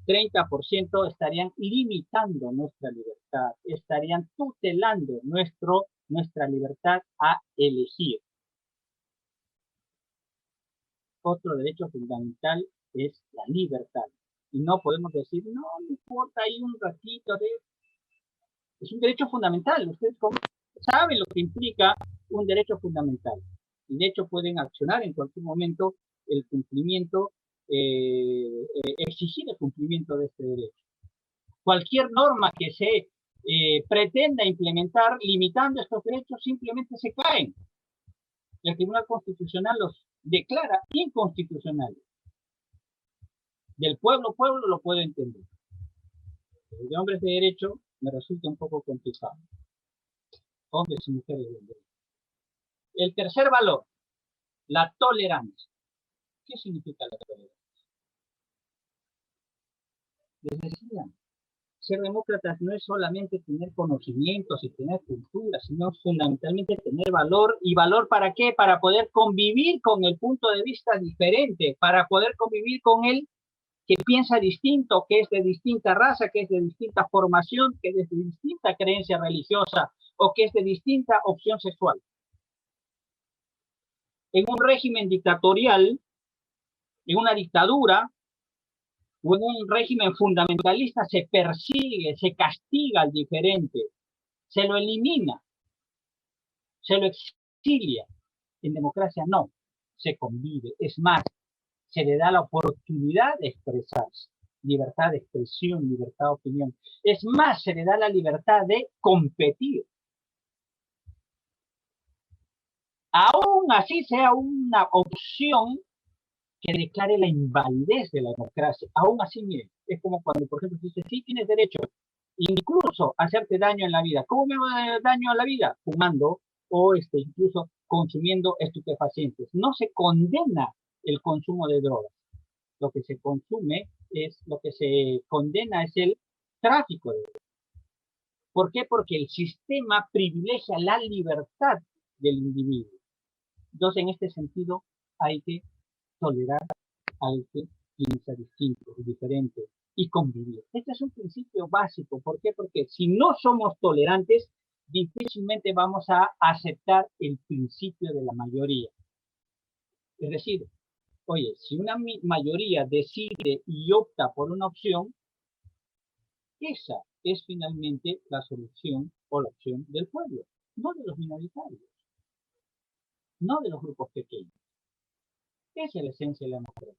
30%, estarían limitando nuestra libertad, estarían tutelando nuestra libertad a elegir. Otro derecho fundamental es la libertad. Y no podemos decir, no importa, hay un ratito de... Es un derecho fundamental. Ustedes saben lo que implica un derecho fundamental. Y de hecho pueden accionar en cualquier momento el cumplimiento, exigir el cumplimiento de este derecho. Cualquier norma que se pretenda implementar limitando estos derechos simplemente se caen. El Tribunal Constitucional los declara inconstitucionales. Del pueblo lo puedo entender. Pero de hombres de derecho me resulta un poco complicado. Hombres y mujeres de derecho. El tercer valor, la tolerancia. ¿Qué significa la tolerancia? Les decía, ser demócratas no es solamente tener conocimientos y tener cultura, sino fundamentalmente tener valor. ¿Y valor para qué? Para poder convivir con el punto de vista diferente, para poder convivir con él que piensa distinto, que es de distinta raza, que es de distinta formación, que es de distinta creencia religiosa o que es de distinta opción sexual. En un régimen dictatorial, en una dictadura, o en un régimen fundamentalista se persigue, se castiga al diferente, se lo elimina, se lo exilia. En democracia no, se convive. Es más, se le da la oportunidad de expresarse. Libertad de expresión, libertad de opinión. Es más, se le da la libertad de competir. Aún así sea una opción que declare la invalidez de la democracia. Aún así, miren, es como cuando, por ejemplo, se dice, sí, tienes derecho incluso a hacerte daño en la vida. ¿Cómo me va a dar daño a la vida? Fumando o incluso consumiendo estupefacientes. No se condena el consumo de drogas. Lo que se consume lo que se condena es el tráfico de drogas. ¿Por qué? Porque el sistema privilegia la libertad del individuo. Entonces, en este sentido, hay que tolerar al que piensa distinto, diferente, y convivir. Este es un principio básico. ¿Por qué? Porque si no somos tolerantes, difícilmente vamos a aceptar el principio de la mayoría. Es decir, oye, si una mayoría decide y opta por una opción, esa es finalmente la solución o la opción del pueblo, no de los minoritarios, no de los grupos pequeños. Esa es la esencia de la democracia.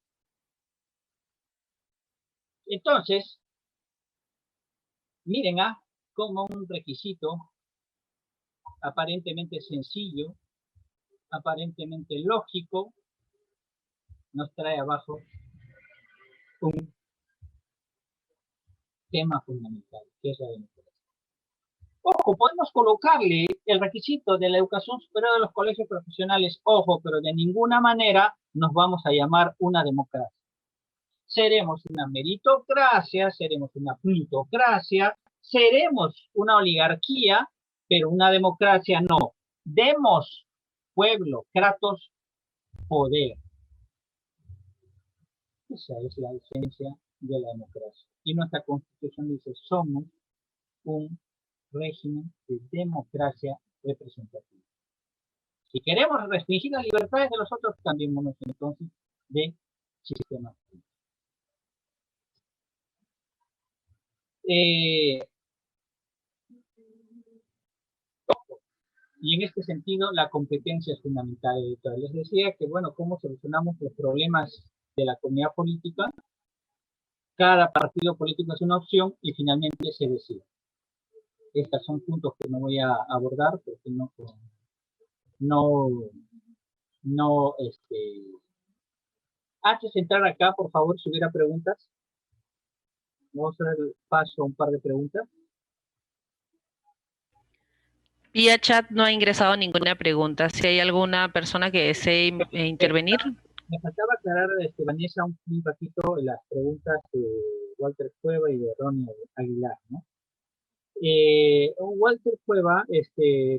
Entonces, miren como un requisito aparentemente sencillo, aparentemente lógico, nos trae abajo un tema fundamental, que es la democracia. Ojo, podemos colocarle el requisito de la educación superior de los colegios profesionales, ojo, pero de ninguna manera nos vamos a llamar una democracia. Seremos una meritocracia, seremos una plutocracia, seremos una oligarquía, pero una democracia no. Demos, pueblo, kratos, poder. Esa es la esencia de la democracia. Y nuestra Constitución dice, somos un régimen de democracia representativa. Si queremos restringir las libertades de los otros, cambiémonos entonces de sistema. Y en este sentido, la competencia es fundamental. Les decía que, bueno, ¿cómo solucionamos los problemas de la comunidad política? Cada partido político es una opción y finalmente se decide. Estos son puntos que no voy a abordar porque antes de entrar acá, por favor, si hubiera preguntas, vamos a dar paso a un par de preguntas. Vía chat no ha ingresado ninguna pregunta. Si hay alguna persona que desee intervenir. Me faltaba aclarar, Vanessa, un ratito las preguntas de Walter Cueva y de Ronnie Aguilar, ¿no? Walter Cueva,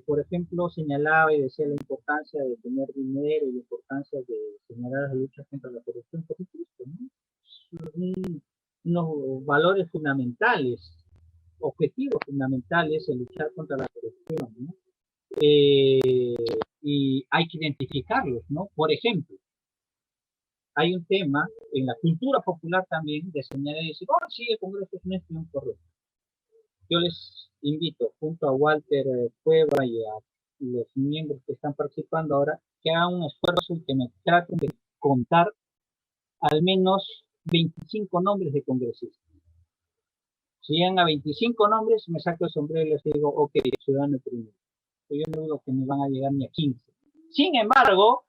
por ejemplo, señalaba y decía la importancia de tener dinero y la importancia de señalar la lucha contra la corrupción, por supuesto, ¿no? Unos valores fundamentales, objetivos fundamentales en luchar contra la corrupción, ¿no? Y hay que identificarlos, ¿no? Por ejemplo, hay un tema en la cultura popular también de señalar y decir, oh, sí, el Congreso es una institución corrupta. Yo les invito, junto a Walter Cueva y a los miembros que están participando ahora, que hagan un esfuerzo y que me traten de contar al menos 25 nombres de congresistas. Si llegan a 25 nombres, me saco el sombrero y les digo, ok, ciudadano primero. Yo no digo que me van a llegar ni a 15. Sin embargo,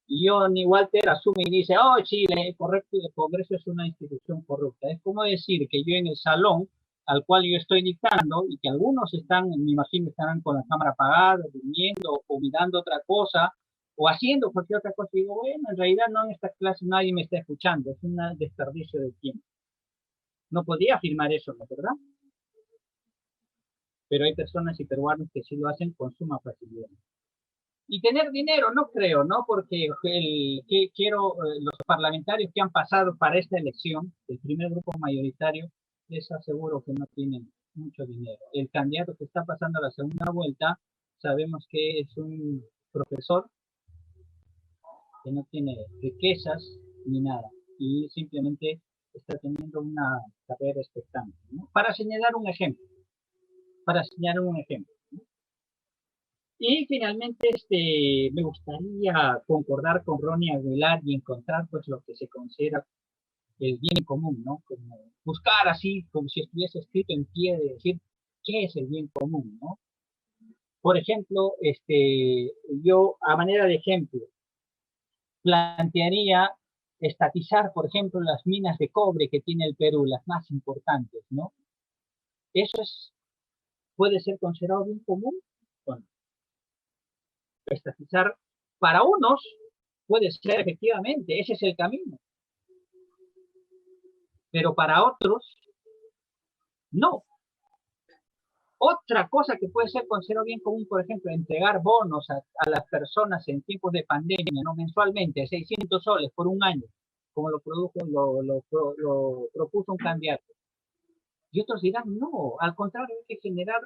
yo ni Walter asume y dice, oh, sí, correcto, el Congreso es una institución corrupta. Es como decir que yo en el salón al cual yo estoy dictando y que algunos están, me imagino, estarán con la cámara apagada, durmiendo o mirando otra cosa o haciendo cualquier otra cosa. Y digo, bueno, en realidad no, en esta clase nadie me está escuchando, es un desperdicio de tiempo. No podría afirmar eso, ¿no? ¿Verdad? Pero hay personas y peruanos que sí lo hacen con suma facilidad. Y tener dinero, no creo, ¿no? Porque los parlamentarios que han pasado para esta elección, el primer grupo mayoritario, les aseguro que no tienen mucho dinero. El candidato que está pasando a la segunda vuelta, sabemos que es un profesor que no tiene riquezas ni nada. y simplemente está teniendo una carrera expectante, ¿no? Para señalar un ejemplo, ¿no? Y finalmente me gustaría concordar con Ronnie Aguilar y encontrar pues lo que se considera el bien común, ¿no? Como buscar así, como si estuviese escrito en pie, de decir qué es el bien común, ¿no? Por ejemplo, yo a manera de ejemplo plantearía estatizar, por ejemplo, las minas de cobre que tiene el Perú, las más importantes, ¿no? Eso puede ser considerado bien común. Bueno, estatizar para unos puede ser efectivamente, ese es el camino, pero para otros no. Otra cosa que puede ser considerado bien común, por ejemplo, entregar bonos a las personas en tiempos de pandemia, ¿no? Mensualmente, 600 soles por un año, como lo propuso un candidato. Y otros dirán, no, al contrario,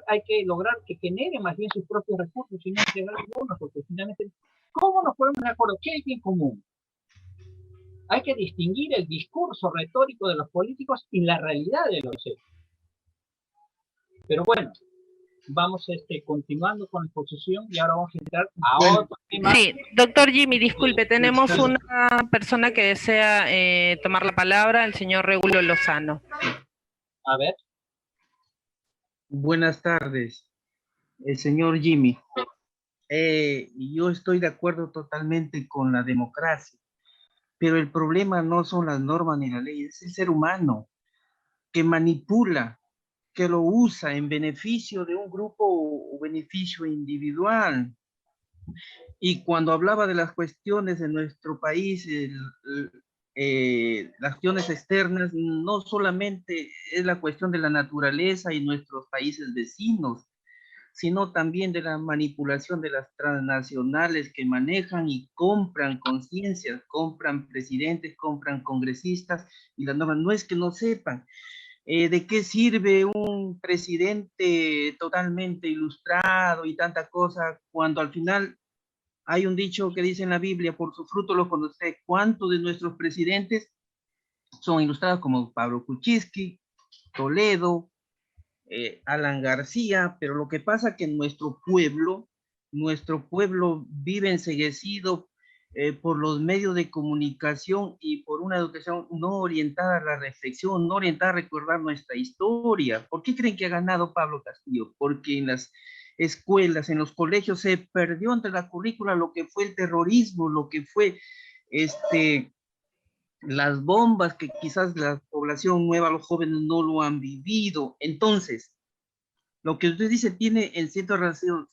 hay que lograr que genere más bien sus propios recursos y no entregar bonos, porque finalmente, ¿cómo nos ponemos de acuerdo? ¿Qué es bien común? Hay que distinguir el discurso retórico de los políticos y la realidad de los hechos. Pero bueno, vamos continuando con la exposición y ahora vamos a entrar a otro tema. Sí, doctor Jimmy, disculpe, tenemos una persona que desea tomar la palabra, el señor Regulo Lozano. A ver. Buenas tardes, el señor Jimmy. Yo estoy de acuerdo totalmente con la democracia, pero el problema no son las normas ni las leyes, es el ser humano que manipula, que lo usa en beneficio de un grupo o beneficio individual. Y cuando hablaba de las cuestiones de nuestro país, las cuestiones externas, no solamente es la cuestión de la naturaleza y nuestros países vecinos, sino también de la manipulación de las transnacionales que manejan y compran conciencias, compran presidentes, compran congresistas, y las normas no es que no sepan. ¿De qué sirve un presidente totalmente ilustrado y tanta cosa cuando al final hay un dicho que dice en la Biblia, por su fruto lo conoce? ¿Cuántos de nuestros presidentes son ilustrados como Pablo Kuczynski, Toledo, Alan García? Pero lo que pasa es que nuestro pueblo vive enceguecido por los medios de comunicación y por una educación no orientada a la reflexión, no orientada a recordar nuestra historia. ¿Por qué creen que ha ganado Pablo Castillo? Porque en las escuelas, en los colegios se perdió entre la currícula lo que fue el terrorismo, lo que fue las bombas que quizás la población nueva, los jóvenes no lo han vivido. Entonces, lo que usted dice tiene en cierta razón,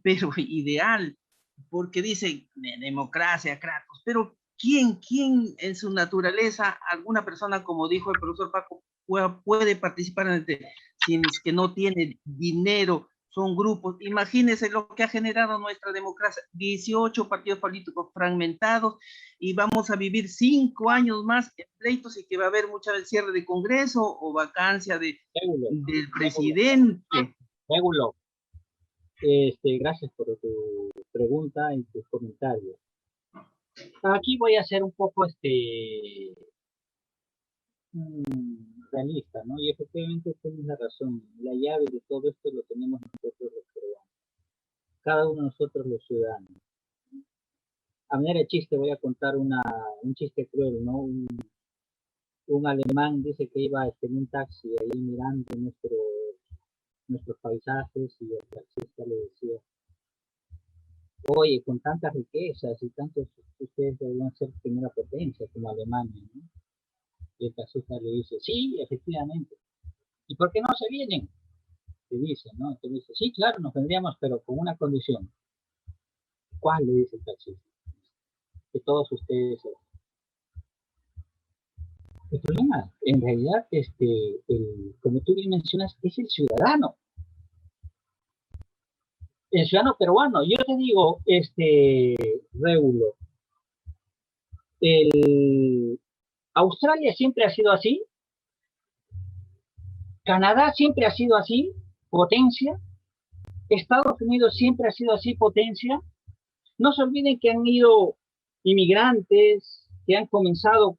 pero ideal, porque dice democracia, Kratos, pero ¿quién en su naturaleza, alguna persona, como dijo el profesor Paco, puede participar en si es que no tiene dinero? Son grupos. Imagínense lo que ha generado nuestra democracia: 18 partidos políticos fragmentados, y vamos a vivir 5 años más en pleitos, y que va a haber mucha vez cierre de Congreso o vacancia del presidente. Regulo, gracias por tu pregunta y tus comentarios. Aquí voy a ser un poco realista, ¿no? Y efectivamente tienes la razón. La llave de todo esto lo tenemos nosotros los peruanos. Cada uno de nosotros los ciudadanos. A manera de chiste voy a contar un chiste cruel, ¿no? Un alemán dice que iba en un taxi ahí mirando nuestros paisajes, y el taxista le decía: oye, con tantas riquezas y tantos, ustedes deberían ser primera potencia como Alemania, ¿no? Y el taxista le dice: sí, efectivamente. ¿Y por qué no se vienen? Le dice, ¿no? Entonces dice: sí, claro, nos vendríamos, pero con una condición. ¿Cuál? Le dice el taxista: que todos ustedes... El problema, en realidad, como tú bien mencionas, es el ciudadano. El ciudadano peruano. Yo te digo, Regulo, Australia siempre ha sido así, Canadá siempre ha sido así, potencia, Estados Unidos siempre ha sido así, potencia. No se olviden que han ido inmigrantes, que han comenzado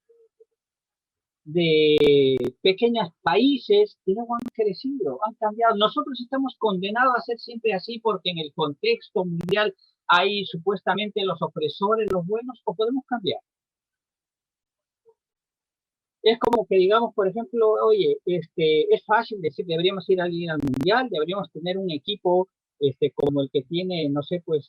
de pequeños países y luego han crecido, han cambiado. Nosotros estamos condenados a ser siempre así porque en el contexto mundial hay supuestamente los opresores, los buenos, o podemos cambiar. Es como que digamos, por ejemplo, oye, es fácil decir, deberíamos ir alguien al mundial, deberíamos tener un equipo como el que tiene, no sé, pues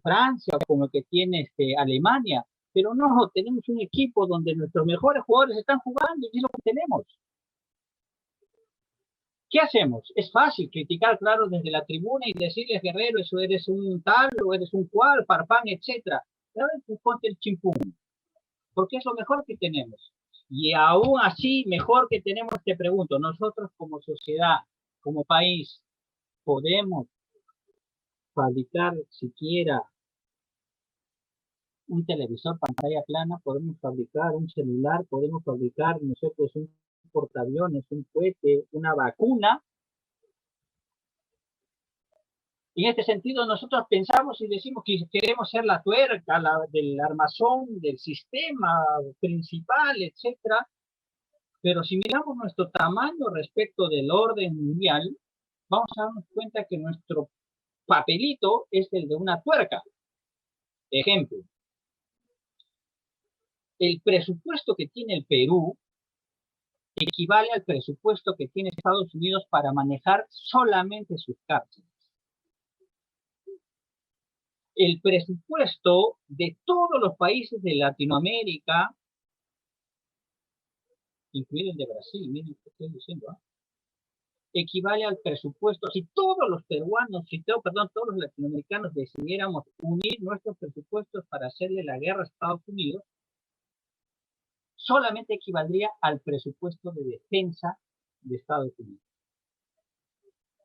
Francia o como el que tiene Alemania, pero no, tenemos un equipo donde nuestros mejores jugadores están jugando y es lo que tenemos. ¿Qué hacemos? Es fácil criticar, claro, desde la tribuna y decirles, Guerrero, eso eres un tal o eres un cual, Farfán, etcétera. Pero pues ponte el chimpún, porque es lo mejor que tenemos. Y aún así, mejor que tenemos, te pregunto, nosotros como sociedad, como país, ¿podemos fabricar siquiera un televisor pantalla plana? ¿Podemos fabricar un celular? ¿Podemos fabricar, no sé, pues un portaaviones, un cohete, una vacuna? Y en este sentido nosotros pensamos y decimos que queremos ser la tuerca del armazón, del sistema principal, etcétera. Pero si miramos nuestro tamaño respecto del orden mundial, vamos a darnos cuenta que nuestro papelito es el de una tuerca. Ejemplo, el presupuesto que tiene el Perú equivale al presupuesto que tiene Estados Unidos para manejar solamente sus cárceles. El presupuesto de todos los países de Latinoamérica, incluido el de Brasil, miren lo que estoy diciendo, equivale al presupuesto. Si todos los peruanos, todos los latinoamericanos decidiéramos unir nuestros presupuestos para hacerle la guerra a Estados Unidos, solamente equivaldría al presupuesto de defensa de Estados Unidos.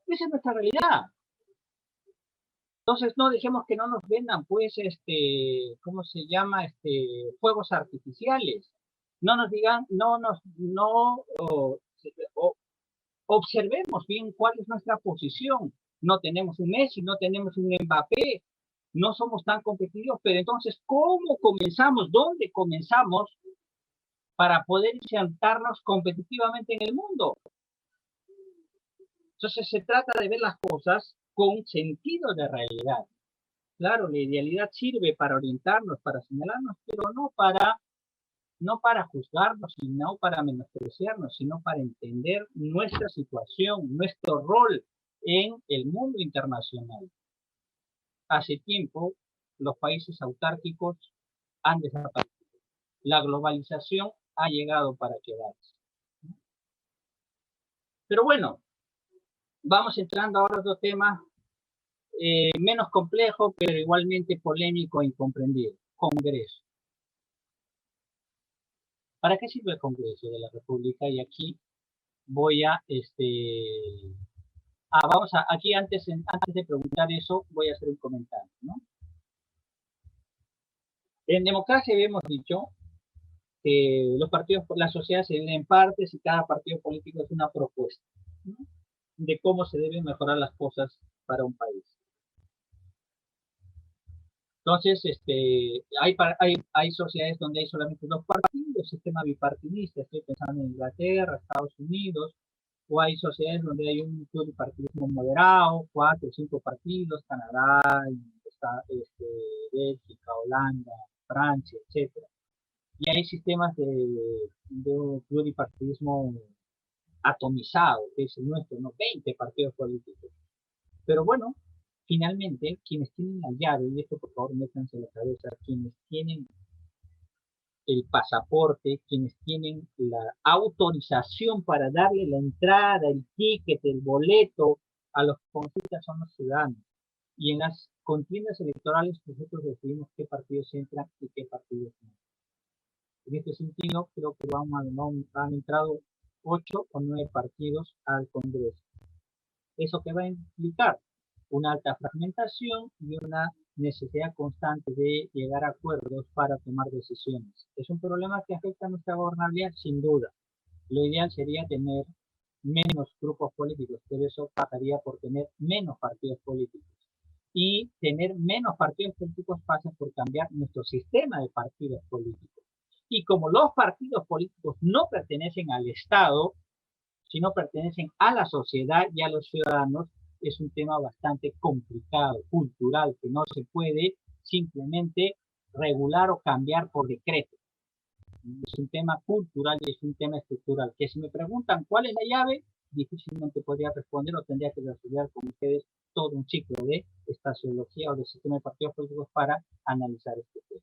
Esa es nuestra realidad. Entonces no dejemos que no nos vendan, pues, ¿cómo se llama? Fuegos artificiales. No nos digan, observemos bien cuál es nuestra posición. No tenemos un Messi, no tenemos un Mbappé, no somos tan competitivos, pero entonces, ¿cómo comenzamos? ¿Dónde comenzamos para poder insertarnos competitivamente en el mundo? Entonces se trata de ver las cosas con sentido de realidad. Claro, la idealidad sirve para orientarnos, para señalarnos, pero no para juzgarnos, sino para menospreciarnos, sino para entender nuestra situación, nuestro rol en el mundo internacional. Hace tiempo, los países autárquicos han desaparecido. La globalización ha llegado para quedarse. Pero bueno, vamos entrando ahora a otro tema menos complejo, pero igualmente polémico e incomprendido. Congreso. ¿Para qué sirve el Congreso de la República? Y aquí voy a, aquí antes de preguntar eso, voy a hacer un comentario, ¿no? En democracia habíamos dicho que los partidos, la sociedad se divide en partes y cada partido político es una propuesta, ¿no?, de cómo se deben mejorar las cosas para un país. Entonces, hay sociedades donde hay solamente dos partidos, sistema bipartidista, estoy pensando en Inglaterra, Estados Unidos, o hay sociedades donde hay un pluripartidismo moderado, 4 o 5 partidos, Canadá, Bélgica, Holanda, Francia, etc. Y hay sistemas de pluripartidismo atomizado, que es el nuestro, ¿no? 20 partidos políticos. Pero bueno, finalmente, quienes tienen la llave, y esto por favor métanse en la cabeza, quienes tienen el pasaporte, quienes tienen la autorización para darle la entrada, el ticket, el boleto a los congresistas son los ciudadanos. Y en las contiendas electorales nosotros decidimos qué partidos entran y qué partidos no. En este sentido, creo que han entrado 8 o 9 partidos al Congreso. ¿Eso qué va a implicar? Una alta fragmentación y una necesidad constante de llegar a acuerdos para tomar decisiones. ¿Es un problema que afecta a nuestra gobernabilidad? Sin duda. Lo ideal sería tener menos grupos políticos, pero eso pasaría por tener menos partidos políticos. Y tener menos partidos políticos pasa por cambiar nuestro sistema de partidos políticos. Y como los partidos políticos no pertenecen al Estado, sino pertenecen a la sociedad y a los ciudadanos, es un tema bastante complicado, cultural, que no se puede simplemente regular o cambiar por decreto. Es un tema cultural y es un tema estructural, que si me preguntan cuál es la llave, difícilmente podría responder o tendría que desarrollar con ustedes todo un ciclo de estaciología o de sistema de partidos políticos para analizar este tema.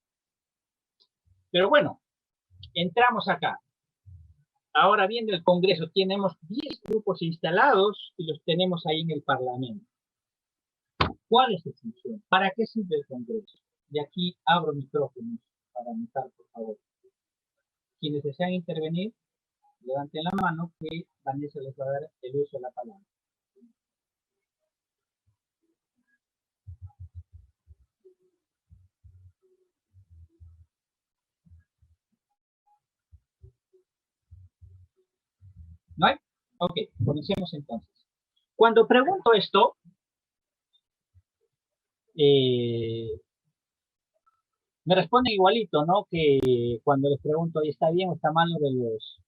Pero bueno, entramos acá. Ahora bien, el Congreso, tenemos 10 grupos instalados y los tenemos ahí en el Parlamento. ¿Cuál es su función? ¿Para qué sirve el Congreso? Y aquí abro micrófonos para anotar, por favor. Quienes desean intervenir, levanten la mano que Vanessa les va a dar el uso de la palabra. ¿No hay? Ok, comencemos entonces. Cuando pregunto esto, me responden igualito, ¿no? Que cuando les pregunto, ¿está bien o está mal lo de los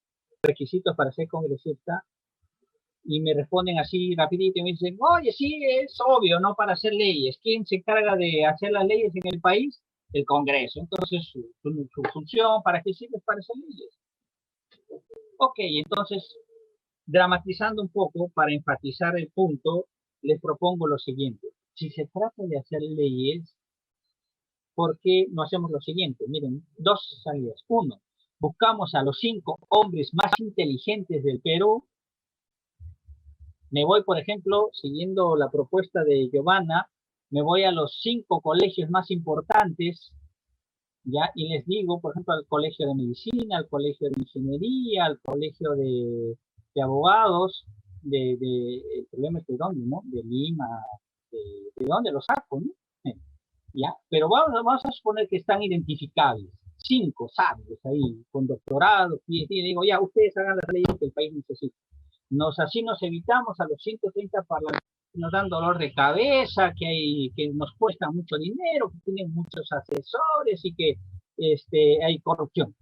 requisitos para ser congresista? Y me responden así rapidito y me dicen, oye, sí, es obvio, ¿no? Para hacer leyes. ¿Quién se encarga de hacer las leyes en el país? El Congreso. Entonces, su función, ¿para qué sirve? Para hacer leyes. Ok, entonces, dramatizando un poco, para enfatizar el punto, les propongo lo siguiente. Si se trata de hacer leyes, ¿por qué no hacemos lo siguiente? Miren, dos salidas. Uno, buscamos a los 5 hombres más inteligentes del Perú. Me voy, por ejemplo, siguiendo la propuesta de Giovanna, me voy a los 5 colegios más importantes, ¿ya? Y les digo, por ejemplo, al colegio de medicina, al colegio de ingeniería, al colegio de abogados, el problema es de dónde, ¿no? De Lima, de dónde lo saco, ¿no? ¿Ya? Pero vamos a suponer que están identificables, 5 sabios ahí, con doctorado, y digo, ya, ustedes hagan las leyes que el país necesita. Así nos evitamos a los 130 parlamentarios, nos dan dolor de cabeza, que nos cuesta mucho dinero, que tienen muchos asesores y que hay corrupción.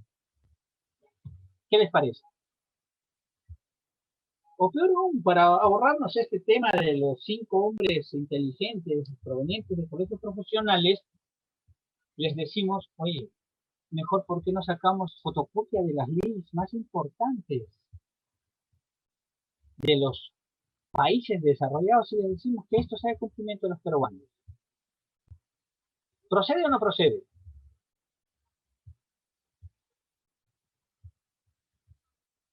¿Qué les parece? O peor aún, para ahorrarnos este tema de los 5 hombres inteligentes provenientes de colegios profesionales, les decimos, oye, mejor ¿por qué no sacamos fotocopia de las leyes más importantes de los países desarrollados y les decimos que esto sea el cumplimiento de los peruanos? ¿Procede o no procede?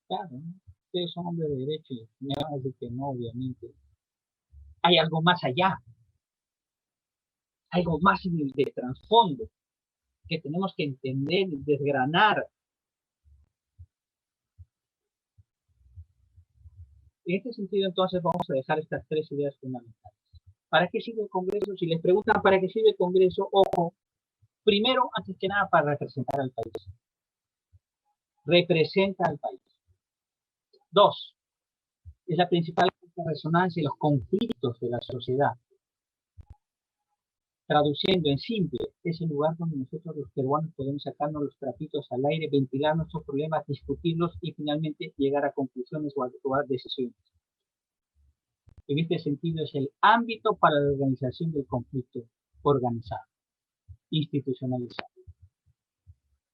Claro, ¿no? Ustedes son hombres de derecho y me van a decir que no, obviamente. Hay algo más allá, algo más de trasfondo que tenemos que entender y desgranar. En este sentido, entonces, vamos a dejar estas 3 ideas fundamentales. ¿Para qué sirve el Congreso? Si les preguntan para qué sirve el Congreso, ojo, primero, antes que nada, para representar al país. Representa al país. 2, es la principal resonancia y los conflictos de la sociedad. Traduciendo en simple, es el lugar donde nosotros los peruanos podemos sacarnos los trapitos al aire, ventilar nuestros problemas, discutirlos y finalmente llegar a conclusiones o a tomar decisiones. En este sentido es el ámbito para la organización del conflicto organizado, institucionalizado.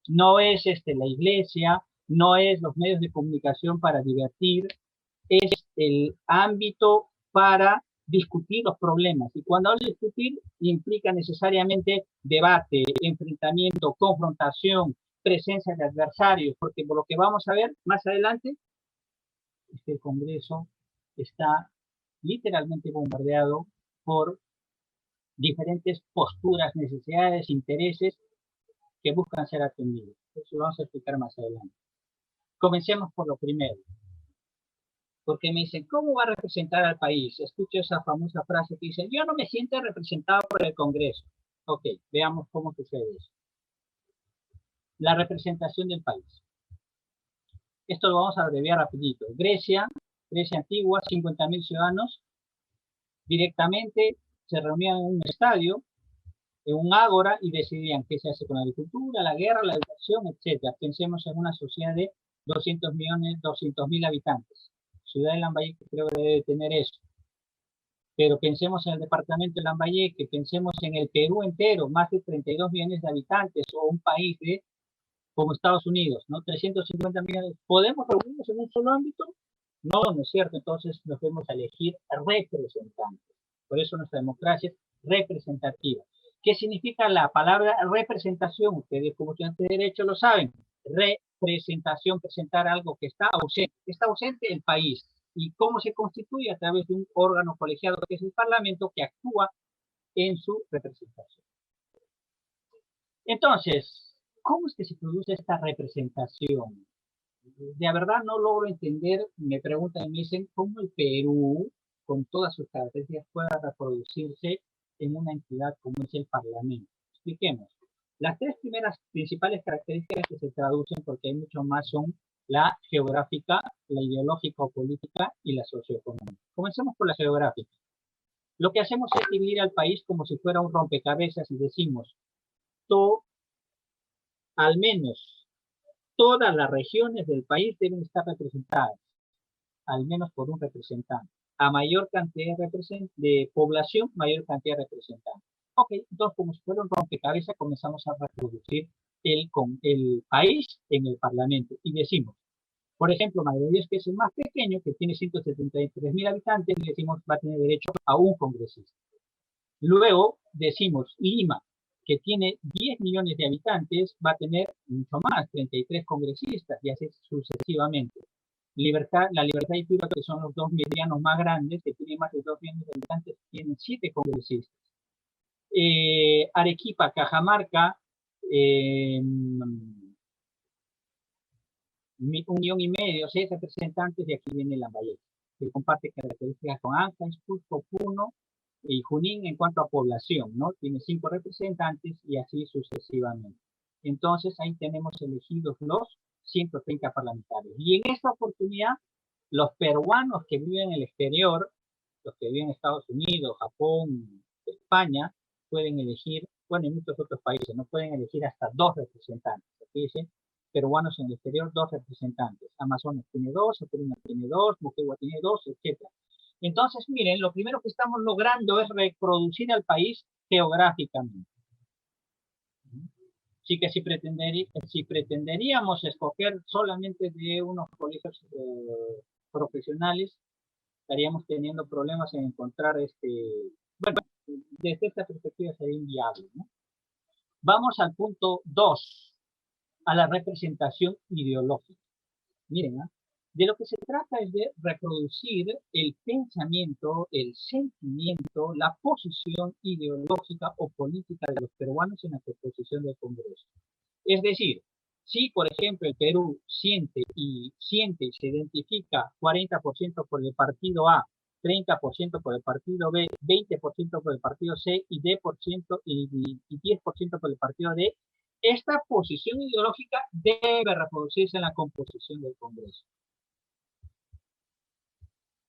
No es la iglesia, no es los medios de comunicación para divertir, es el ámbito para discutir los problemas. Y cuando hablo de discutir, implica necesariamente debate, enfrentamiento, confrontación, presencia de adversarios, porque por lo que vamos a ver más adelante, es que el Congreso está literalmente bombardeado por diferentes posturas, necesidades, intereses que buscan ser atendidos. Eso lo vamos a explicar más adelante. Comencemos por lo primero. Porque me dicen, ¿cómo va a representar al país? Escucho esa famosa frase que dice, yo no me siento representado por el Congreso. Ok, veamos cómo sucede eso. La representación del país. Esto lo vamos a abreviar rapidito. Grecia antigua, 50.000 ciudadanos, directamente se reunían en un estadio en un ágora y decidían qué se hace con la agricultura, la guerra, la educación, etc. Pensemos en una sociedad de 200.000 habitantes. Ciudad de Lambayeque creo que debe tener eso. Pero pensemos en el departamento de Lambayeque, pensemos en el Perú entero, más de 32 millones de habitantes, o un país como Estados Unidos, ¿no? 350 millones. ¿Podemos reunirnos en un solo ámbito? No, no es cierto. Entonces nos vamos a elegir representantes. Por eso nuestra democracia es representativa. ¿Qué significa la palabra representación? Ustedes como estudiantes de Derecho lo saben. Representación, presentar algo que está ausente. Está ausente el país. ¿Y cómo se constituye? A través de un órgano colegiado que es el Parlamento, que actúa en su representación. Entonces, ¿cómo es que se produce esta representación? De verdad no logro entender, me preguntan y me dicen, ¿cómo el Perú, con todas sus características, pueda reproducirse en una entidad como es el Parlamento? Expliquemos. Las tres primeras principales características que se traducen, porque hay mucho más, son la geográfica, la ideológica o política y la socioeconómica. Comencemos por la geográfica. Lo que hacemos es dividir al país como si fuera un rompecabezas y decimos, al menos todas las regiones del país deben estar representadas, al menos por un representante. A mayor cantidad de población, mayor cantidad de representantes. Ok, entonces como si fuera un rompecabezas comenzamos a reproducir el país en el Parlamento y decimos, por ejemplo, Mayagüez, que es el más pequeño, que tiene 173.000 habitantes, y decimos va a tener derecho a un congresista. Luego decimos Lima, que tiene 10 millones de habitantes, va a tener mucho más, 33 congresistas, y así sucesivamente. La Libertad y Piura, que son los dos medianos más grandes, que tienen más de 2 millones de habitantes, tienen 7 congresistas. Arequipa, Cajamarca, 1,5 millones, 6 representantes, y aquí viene Lambayeque, que comparte características con Ancash, Cusco, Puno y Junín en cuanto a población, ¿no? Tiene 5 representantes y así sucesivamente. Entonces ahí tenemos elegidos los 130 parlamentarios. Y en esta oportunidad, los peruanos que viven en el exterior, los que viven en Estados Unidos, Japón, España, pueden elegir, bueno, en muchos otros países, no pueden elegir hasta 2 representantes. Aquí dice, peruanos en el exterior, 2 representantes. Amazonas tiene 2, Apurímac tiene 2, Moquegua tiene 2, etc. Entonces, miren, lo primero que estamos logrando es reproducir al país geográficamente. Así que si pretenderíamos escoger solamente de unos colegios profesionales, estaríamos teniendo problemas en encontrar bueno, desde esta perspectiva sería inviable, ¿no? Vamos al punto 2, a la representación ideológica. Miren, de lo que se trata es de reproducir el pensamiento, el sentimiento, la posición ideológica o política de los peruanos en la composición del Congreso. Es decir, si por ejemplo el Perú siente y se identifica 40% por el partido A, 30% por el partido B, 20% por el partido C y 10% por el partido D, esta posición ideológica debe reproducirse en la composición del Congreso.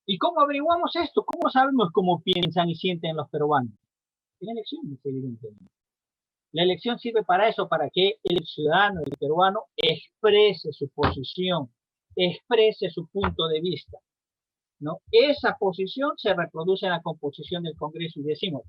¿Y cómo averiguamos esto? ¿Cómo sabemos cómo piensan y sienten los peruanos? En elecciones, evidentemente. La elección sirve para eso, para que el ciudadano, el peruano, exprese su posición, exprese su punto de vista, ¿no? Esa posición se reproduce en la composición del Congreso y decimos,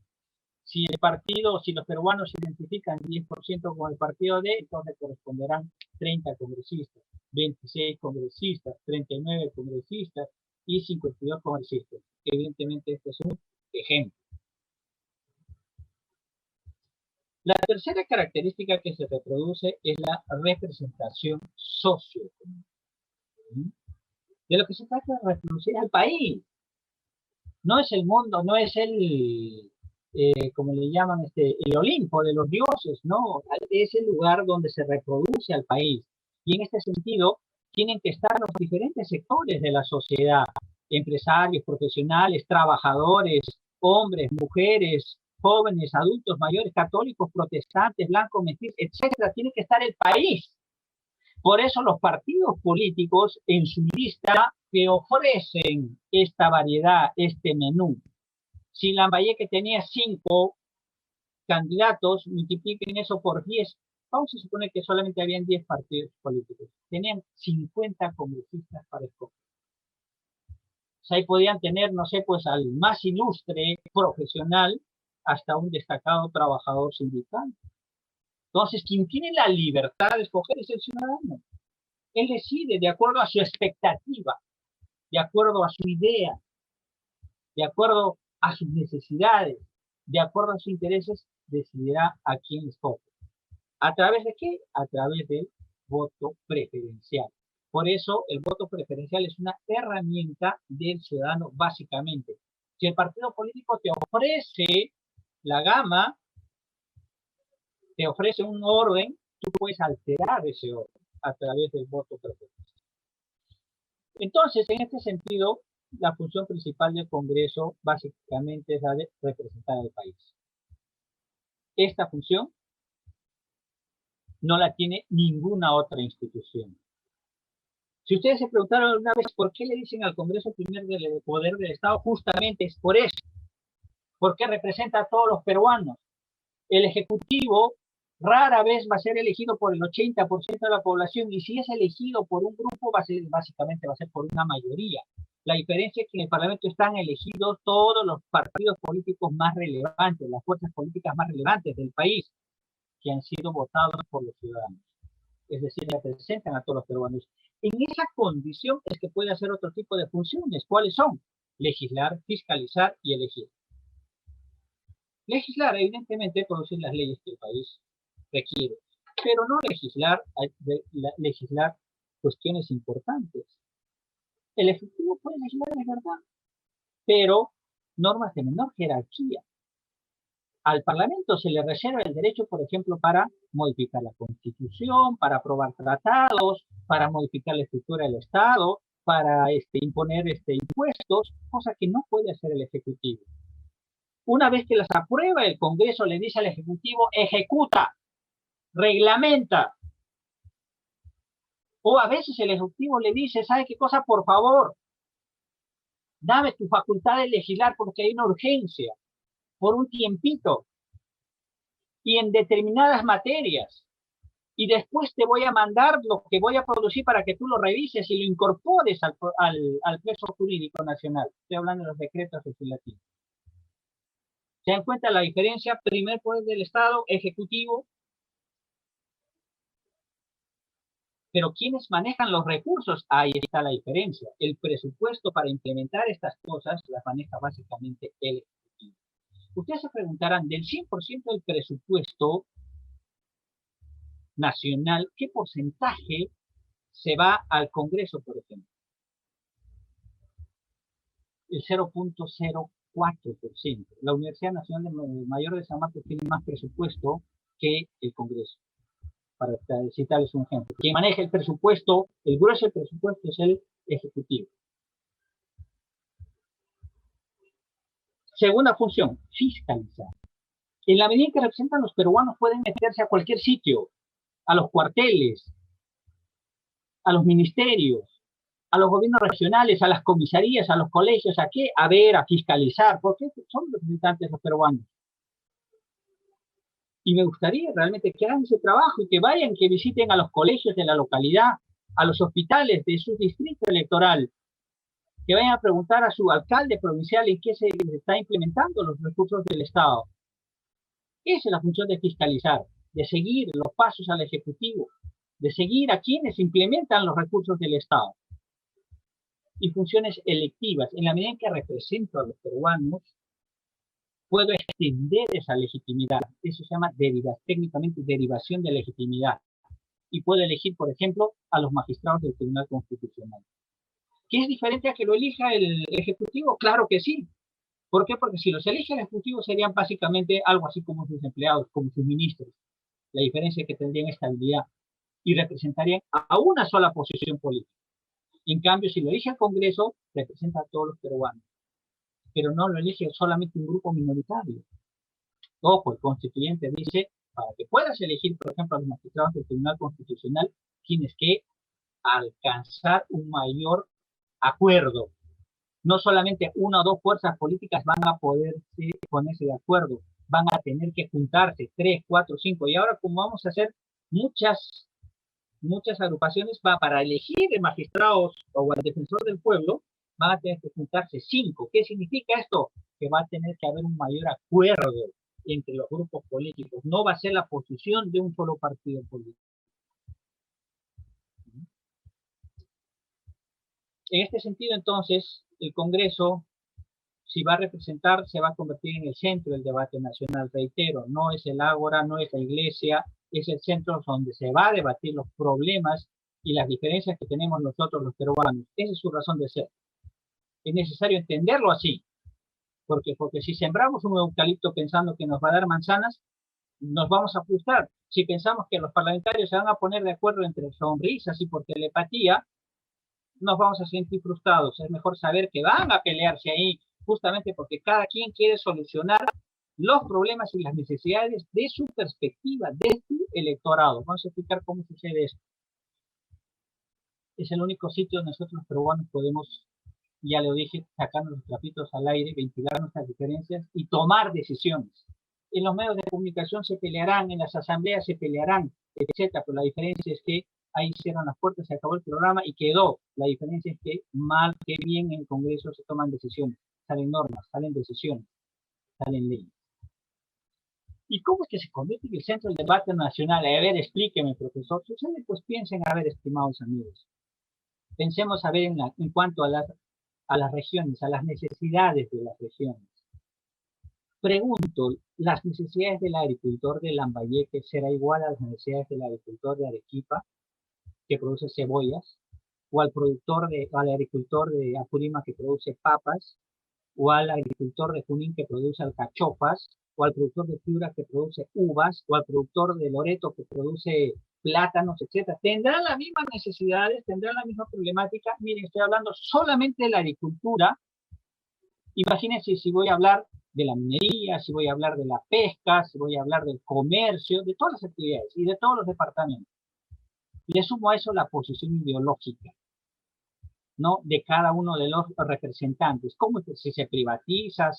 si los peruanos se identifican 10% con el partido D, entonces corresponderán 30 congresistas, 26 congresistas, 39 congresistas y 52 congresistas. Evidentemente este es un ejemplo. La tercera característica que se reproduce es la representación socioeconómica. De lo que se trata de reproducir al país. No es el mundo, no es como le llaman, el Olimpo de los dioses, no, es el lugar donde se reproduce al país. Y en este sentido, tienen que estar los diferentes sectores de la sociedad, empresarios, profesionales, trabajadores, hombres, mujeres, jóvenes, adultos, mayores, católicos, protestantes, blancos, mestizos, etcétera. Tiene que estar el país. Por eso los partidos políticos en su lista que ofrecen esta variedad, este menú. Si Lambayeque tenía 5 candidatos, multipliquen eso por 10. Vamos a suponer que solamente habían 10 partidos políticos. Tenían 50 congresistas para escoger. O sea, ahí podían tener, no sé, pues al más ilustre profesional hasta un destacado trabajador sindical. Entonces, quien tiene la libertad de escoger es el ciudadano. Él decide de acuerdo a su expectativa, de acuerdo a su idea, de acuerdo a sus necesidades, de acuerdo a sus intereses, decidirá a quién escoge. ¿A través de qué? A través del voto preferencial. Por eso el voto preferencial es una herramienta del ciudadano básicamente. Si el partido político te ofrece la gama, te ofrece un orden, tú puedes alterar ese orden a través del voto preferencial. Entonces, en este sentido, la función principal del Congreso básicamente es la de representar al país. Esta función no la tiene ninguna otra institución. Si ustedes se preguntaron alguna vez por qué le dicen al Congreso primer del poder del Estado, justamente es por eso, porque representa a todos los peruanos. El Ejecutivo rara vez va a ser elegido por el 80% de la población, y si es elegido por un grupo, básicamente va a ser por una mayoría. La diferencia es que en el Parlamento están elegidos todos los partidos políticos más relevantes, las fuerzas políticas más relevantes del país, que han sido votados por los ciudadanos. Es decir, representan a todos los peruanos. En esa condición es que puede hacer otro tipo de funciones. ¿Cuáles son? Legislar, fiscalizar y elegir. Legislar, evidentemente, producir las leyes que el país requiere, pero no legislar cuestiones importantes. El Ejecutivo puede legislar, es verdad, pero normas de menor jerarquía. Al Parlamento se le reserva el derecho, por ejemplo, para modificar la Constitución, para aprobar tratados, para modificar la estructura del Estado, para imponer impuestos, cosa que no puede hacer el Ejecutivo. Una vez que las aprueba, el Congreso le dice al Ejecutivo, ejecuta, reglamenta. O a veces el Ejecutivo le dice, ¿sabe qué cosa? Por favor, dame tu facultad de legislar porque hay una urgencia, por un tiempito, y en determinadas materias. Y después te voy a mandar lo que voy a producir para que tú lo revises y lo incorpores al peso jurídico nacional. Estoy hablando de los decretos legislativos. ¿Se dan cuenta la diferencia? Primer poder del Estado, ejecutivo. Pero ¿quiénes manejan los recursos? Ahí está la diferencia. El presupuesto para implementar estas cosas las maneja básicamente el ejecutivo. Ustedes se preguntarán, del 100% del presupuesto nacional, ¿qué porcentaje se va al Congreso, por ejemplo? El 0.04%. La Universidad Nacional Mayor de San Marcos tiene más presupuesto que el Congreso. Para citarles un ejemplo. Quien maneja el presupuesto, el grueso del presupuesto es el Ejecutivo. Segunda función, fiscalizar. En la medida en que representan los peruanos, pueden meterse a cualquier sitio, a los cuarteles, a los ministerios, a los gobiernos regionales, a las comisarías, a los colegios, ¿a qué? A ver, a fiscalizar, porque son representantes los peruanos. Y me gustaría realmente que hagan ese trabajo y que vayan, que visiten a los colegios de la localidad, a los hospitales de su distrito electoral, que vayan a preguntar a su alcalde provincial en qué se está implementando los recursos del Estado. Esa es la función de fiscalizar, de seguir los pasos al Ejecutivo, de seguir a quienes implementan los recursos del Estado. Y funciones electivas, en la medida en que represento a los peruanos, puedo extender esa legitimidad. Eso se llama técnicamente derivación de legitimidad. Y puedo elegir, por ejemplo, a los magistrados del Tribunal Constitucional. ¿Qué es diferente a que lo elija el Ejecutivo? Claro que sí. ¿Por qué? Porque si los elige el Ejecutivo serían básicamente algo así como sus empleados, como sus ministros. La diferencia es que tendrían estabilidad y representarían a una sola posición política. En cambio, si lo elige el Congreso, representa a todos los peruanos. Pero no lo elige solamente un grupo minoritario. Ojo, el constituyente dice, para que puedas elegir, por ejemplo, a los magistrados del Tribunal Constitucional, tienes que alcanzar un mayor acuerdo. No solamente una o dos fuerzas políticas van a poder ponerse de acuerdo, van a tener que juntarse, 3, 4, 5, y ahora como vamos a hacer muchas agrupaciones para elegir el magistrado o al defensor del pueblo, van a tener que juntarse 5. ¿Qué significa esto? Que va a tener que haber un mayor acuerdo entre los grupos políticos. No va a ser la posición de un solo partido político. En este sentido, entonces, el Congreso, si va a representar, se va a convertir en el centro del debate nacional. Reitero, no es el ágora, no es la iglesia, es el centro donde se va a debatir los problemas y las diferencias que tenemos nosotros los peruanos. Esa es su razón de ser. Es necesario entenderlo así, porque si sembramos un eucalipto pensando que nos va a dar manzanas, nos vamos a frustrar. Si pensamos que los parlamentarios se van a poner de acuerdo entre sonrisas y por telepatía, nos vamos a sentir frustrados. Es mejor saber que van a pelearse ahí, justamente porque cada quien quiere solucionar los problemas y las necesidades de su perspectiva, de su electorado. Vamos a explicar cómo sucede esto. Es el único sitio donde nosotros los peruanos podemos, ya lo dije, sacarnos los trapitos al aire, ventilar nuestras diferencias y tomar decisiones. En los medios de comunicación se pelearán, en las asambleas se pelearán, etcétera, pero la diferencia es que ahí cierran las puertas, se acabó el programa y quedó. La diferencia es que mal que bien en el Congreso se toman decisiones, salen normas, salen decisiones, salen leyes. ¿Y cómo es que se convierte en el centro del debate nacional? A ver, explíqueme, profesor. Sucede, pues piensen, a ver, estimados amigos. Pensemos a ver en cuanto a las regiones, a las necesidades de las regiones. Pregunto, ¿las necesidades del agricultor de Lambayeque será igual a las necesidades del agricultor de Arequipa, que produce cebollas, o al agricultor de Apurímac que produce papas, o al agricultor de Junín que produce alcachofas, o al productor de Piura que produce uvas, o al productor de Loreto que produce plátanos, etcétera? ¿Tendrán las mismas necesidades? ¿Tendrán la misma problemática? Miren, estoy hablando solamente de la agricultura. Imagínense si voy a hablar de la minería, si voy a hablar de la pesca, si voy a hablar del comercio, de todas las actividades y de todos los departamentos. Le sumo a eso la posición ideológica, ¿no?, de cada uno de los representantes. ¿Cómo si se privatiza,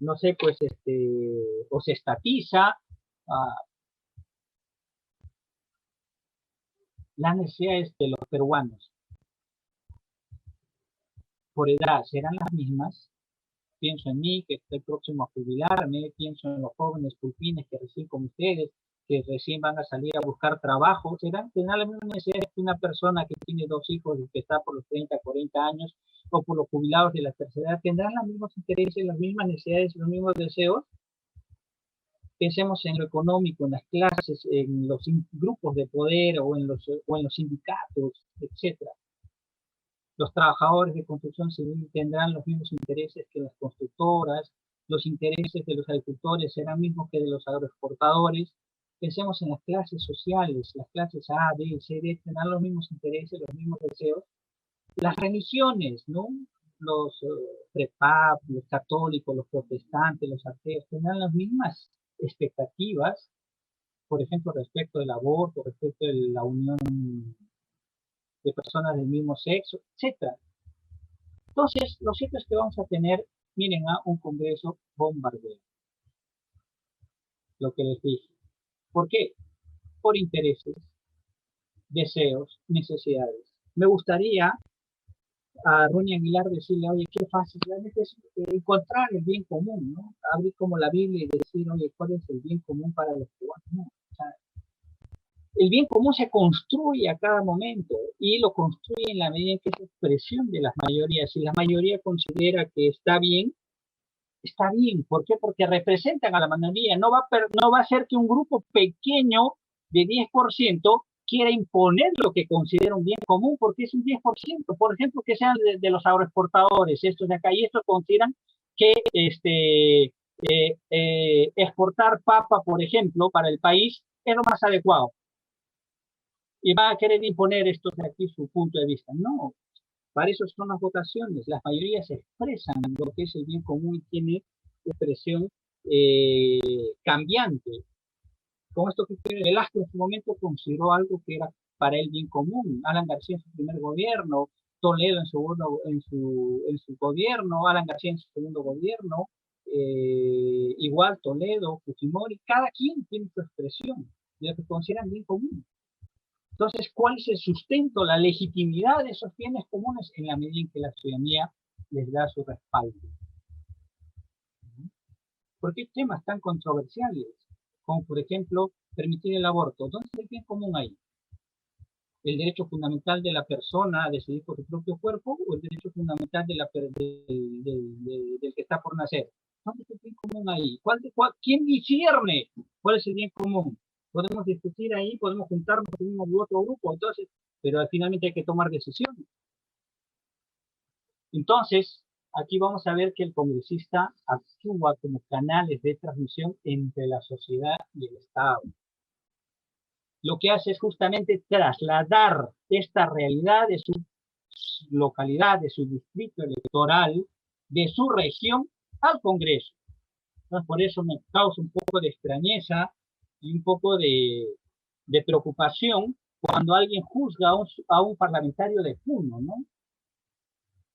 no sé, pues, o se estatiza? Las necesidades de los peruanos por edad serán las mismas. Pienso en mí, que estoy próximo a jubilarme, pienso en los jóvenes pulpines que recién como ustedes, que recién van a salir a buscar trabajo, tendrán las mismas necesidades que una persona que tiene 2 hijos y que está por los 30, 40 años, o por los jubilados de la tercera edad. ¿Tendrán los mismos intereses, las mismas necesidades, los mismos deseos? Pensemos en lo económico, en las clases, en los grupos de poder o en los sindicatos, etcétera. Los trabajadores de construcción civil tendrán los mismos intereses que las constructoras, los intereses de los agricultores serán mismos que de los agroexportadores. Pensemos en las clases sociales, las clases A, B, C, D, tendrán los mismos intereses, los mismos deseos. Las religiones, ¿no? Los prepap, los católicos, los protestantes, los ateos, tendrán las mismas expectativas, por ejemplo, respecto del aborto, respecto de la unión de personas del mismo sexo, etc. Entonces, lo cierto es que vamos a tener, miren, un Congreso bombardeo. Lo que les dije. ¿Por qué? Por intereses, deseos, necesidades. Me gustaría a Ronnie Aguilar decirle, oye, qué fácil, realmente es encontrar el bien común, ¿no? Abrir como la Biblia y decir, oye, ¿cuál es el bien común para los peruanos? No, o sea, el bien común se construye a cada momento y lo construye en la medida en que es expresión de las mayorías. Si la mayoría considera que está bien, está bien. ¿Por qué? Porque representan a la mayoría. No va a ser que un grupo pequeño de 10% quiera imponer lo que considera un bien común, porque es un 10%. Por ejemplo, que sean de los agroexportadores, estos de acá, y estos consideran que exportar papa, por ejemplo, para el país es lo más adecuado. Y van a querer imponer estos de aquí su punto de vista. No, para eso son las votaciones. Las mayorías expresan lo que es el bien común y tiene expresión cambiante. Con esto que Velázquez en su momento consideró algo que era para el bien común. Alan García en su primer gobierno, Toledo en su gobierno, Alan García en su segundo gobierno, igual Toledo, Fujimori, cada quien tiene su expresión de lo que consideran bien común. Entonces, ¿cuál es el sustento, la legitimidad de esos bienes comunes? En la medida en que la ciudadanía les da su respaldo. ¿Por qué temas tan controversiales? Como, por ejemplo, permitir el aborto. ¿Dónde está el bien común ahí? ¿El derecho fundamental de la persona a decidir por su propio cuerpo o el derecho fundamental del que está por nacer? ¿Dónde está el bien común ahí? ¿Quién discierne cuál es el bien común? Podemos discutir ahí, podemos juntarnos con uno u otro grupo, entonces, pero finalmente hay que tomar decisiones. Entonces, aquí vamos a ver que el congresista actúa como canales de transmisión entre la sociedad y el Estado. Lo que hace es justamente trasladar esta realidad de su localidad, de su distrito electoral, de su región al Congreso. Entonces, por eso me causa un poco de extrañeza y un poco de preocupación cuando alguien juzga a un parlamentario de Puno, ¿no?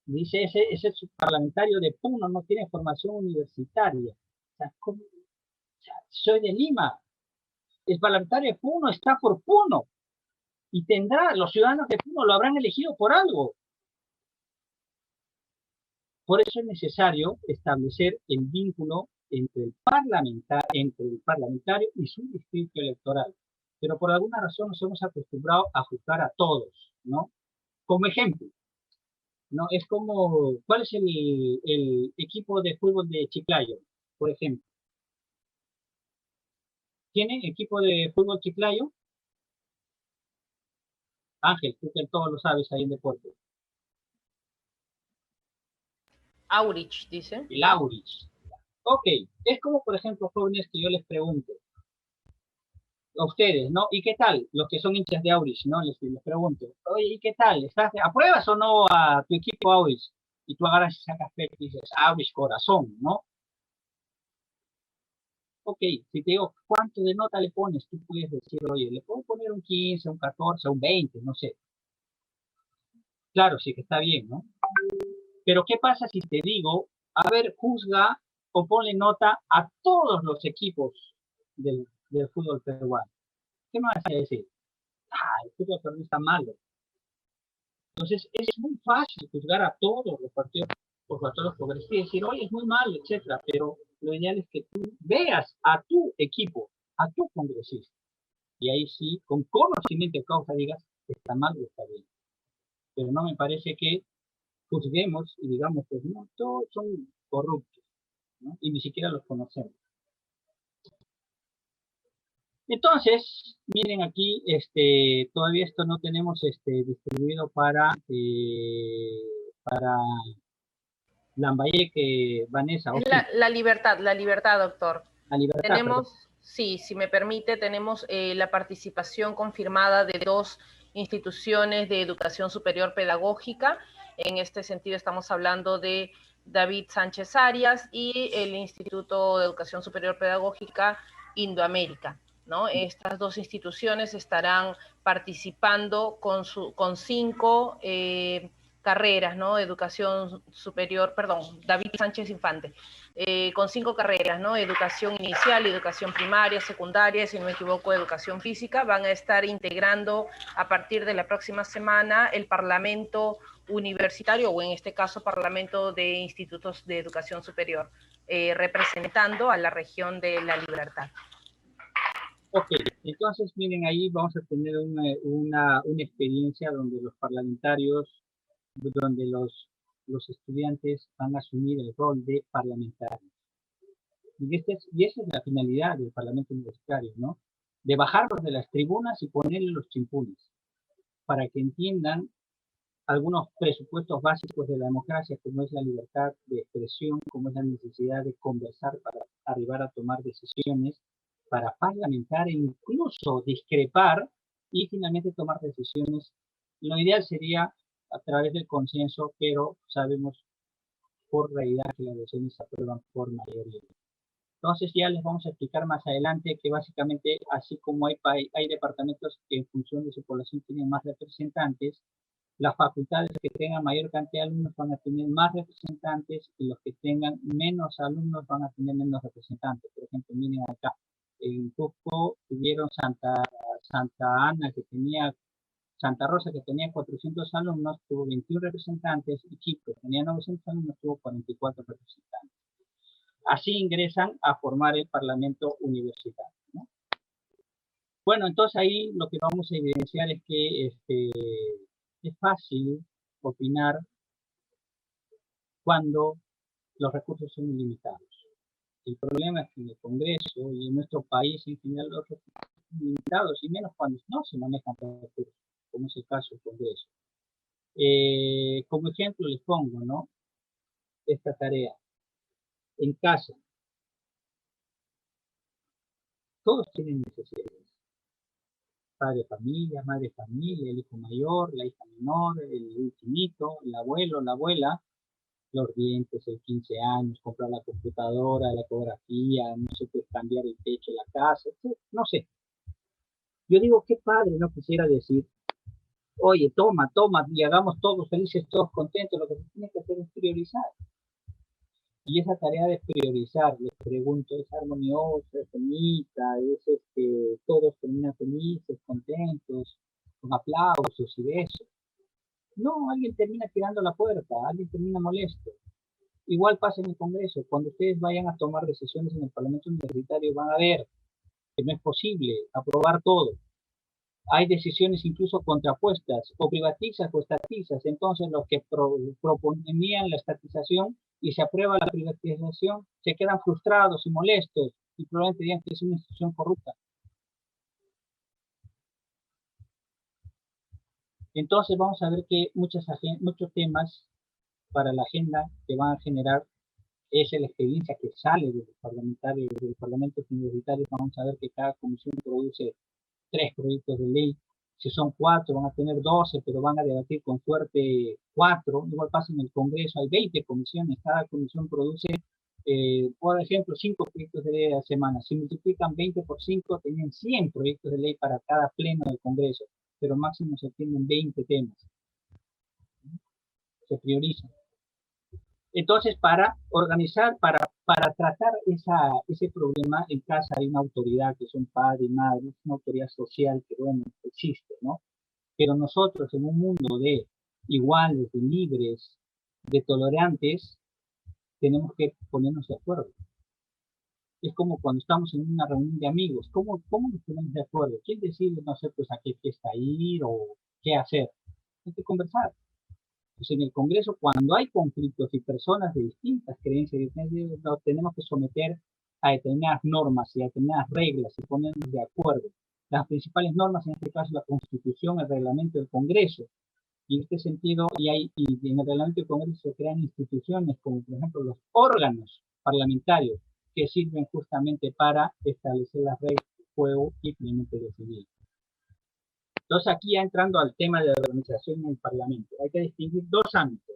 Dice, ese parlamentario de Puno no tiene formación universitaria. O sea, soy de Lima. El parlamentario de Puno está por Puno. Y los ciudadanos de Puno lo habrán elegido por algo. Por eso es necesario establecer el vínculo entre el parlamentario y su distrito electoral. Pero por alguna razón nos hemos acostumbrado a juzgar a todos, ¿no? Como ejemplo, ¿no? Es como, ¿cuál es el equipo de fútbol de Chiclayo, por ejemplo? ¿Tiene equipo de fútbol Chiclayo? Ángel, tú que todo lo sabes ahí en deporte. Aurich, dice. El Aurich. Ok, es como, por ejemplo, jóvenes, que yo les pregunto a ustedes, ¿no? ¿Y qué tal? Los que son hinchas de Aurich, ¿no? Les pregunto, oye, ¿y qué tal? ¿Apruebas o no a tu equipo Aurich? Y tú agarras y sacas pecho y dices, Aurich corazón, ¿no? Ok, si te digo, ¿cuánto de nota le pones? Tú puedes decir, oye, le puedo poner un 15, un 14, un 20, no sé. Claro, sí que está bien, ¿no? Pero ¿qué pasa si te digo, a ver, juzga o ponle nota a todos los equipos del fútbol peruano? ¿Qué me vas a decir? El fútbol peruano está malo. Entonces, es muy fácil juzgar a todos los partidos, a todos los progresistas y decir, oye, es muy malo, etcétera. Pero lo ideal es que tú veas a tu equipo, a tu congresista. Y ahí sí, con conocimiento de causa, digas, está mal o está bien. Pero no me parece que juzguemos y digamos, pues no, todos son corruptos, ¿no? Y ni siquiera los conocemos. Entonces, miren aquí, todavía esto no tenemos distribuido para Lambayeque, Vanessa. La libertad, doctor. La libertad, tenemos, perdón. Sí, si me permite, tenemos la participación confirmada de 2 instituciones de educación superior pedagógica. En este sentido estamos hablando de David Sánchez Arias y el Instituto de Educación Superior Pedagógica Indoamérica, ¿no? Estas 2 instituciones estarán participando con 5 carreras, ¿no? Educación superior, perdón, David Sánchez Infante, con 5 carreras, ¿no? Educación inicial, educación primaria, secundaria, si no me equivoco, educación física. Van a estar integrando a partir de la próxima semana el Parlamento Universitario, o en este caso Parlamento de Institutos de Educación Superior, representando a la región de La Libertad. Ok, entonces miren, ahí vamos a tener una experiencia donde los parlamentarios, donde los estudiantes van a asumir el rol de parlamentarios. Y esa es la finalidad del Parlamento Universitario, ¿no? De bajarlos de las tribunas y ponerle los chimpunes, para que entiendan algunos presupuestos básicos de la democracia, como es la libertad de expresión, como es la necesidad de conversar para arribar a tomar decisiones, para parlamentar e incluso discrepar y finalmente tomar decisiones. Lo ideal sería a través del consenso, pero sabemos por realidad que las decisiones se aprueban por mayoría. Entonces ya les vamos a explicar más adelante que básicamente, así como hay departamentos que en función de su población tienen más representantes, las facultades que tengan mayor cantidad de alumnos van a tener más representantes y los que tengan menos alumnos van a tener menos representantes. Por ejemplo, miren acá, en Cusco tuvieron Santa Ana, que tenía, Santa Rosa, que tenía 400 alumnos, tuvo 21 representantes, y Chico, que tenía 900 alumnos, tuvo 44 representantes. Así ingresan a formar el Parlamento Universitario, ¿no? Bueno, entonces ahí lo que vamos a evidenciar es que es fácil opinar cuando los recursos son ilimitados. El problema es que en el Congreso y en nuestro país en general los recursos son limitados, y menos cuando no se manejan recursos, como es el caso del Congreso. Como ejemplo les pongo, ¿no?, esta tarea. En casa, todos tienen necesidades. Padre de familia, madre de familia, el hijo mayor, la hija menor, el ultimito, el abuelo, la abuela, los dientes, el 15 años, comprar la computadora, la ecografía, no sé qué, cambiar el techo de la casa, no sé. Yo digo, qué padre no quisiera decir, oye, toma, y hagamos todos felices, todos contentos. Lo que se tiene que hacer es priorizar. Y esa tarea de priorizar, les pregunto, es armoniosa, es bonita, es todos terminan felices, contentos, con aplausos y besos. No, alguien termina tirando la puerta, alguien termina molesto. Igual pasa en el Congreso. Cuando ustedes vayan a tomar decisiones en el Parlamento Universitario, van a ver que no es posible aprobar todo. Hay decisiones incluso contrapuestas, o privatizas o estatizas. Entonces los que proponían la estatización y se aprueba la privatización se quedan frustrados y molestos y probablemente digan que es una institución corrupta. Entonces vamos a ver que muchos temas para la agenda que van a generar es la experiencia que sale de los parlamentarios, del Parlamento Universitario. Vamos a ver que cada comisión produce 3 proyectos de ley. Si son 4, van a tener 12, pero van a debatir con suerte 4. Igual pasa en el Congreso, hay 20 comisiones, cada comisión produce, por ejemplo, 5 proyectos de ley a la semana. Si multiplican 20 por 5, tienen 100 proyectos de ley para cada pleno del Congreso, pero máximo se tienen 20 temas. Se priorizan. Entonces, para organizar, para tratar ese problema, en casa hay una autoridad que son padre y madre, es una autoridad social que, bueno, existe, ¿no? Pero nosotros, en un mundo de iguales, de libres, de tolerantes, tenemos que ponernos de acuerdo. Es como cuando estamos en una reunión de amigos. ¿Cómo nos ponemos de acuerdo? ¿Quién decide, no sé, pues a qué fiesta ir o qué hacer? Hay que conversar. Pues en el Congreso, cuando hay conflictos y personas de distintas creencias, nos tenemos que someter a determinadas normas y a determinadas reglas y ponernos de acuerdo. Las principales normas, en este caso, la Constitución, el reglamento del Congreso. Y en este sentido, y en el reglamento del Congreso se crean instituciones como, por ejemplo, los órganos parlamentarios que sirven justamente para establecer las reglas del juego y finalmente decidir. Entonces, aquí ya entrando al tema de la organización en el Parlamento, hay que distinguir 2 ámbitos.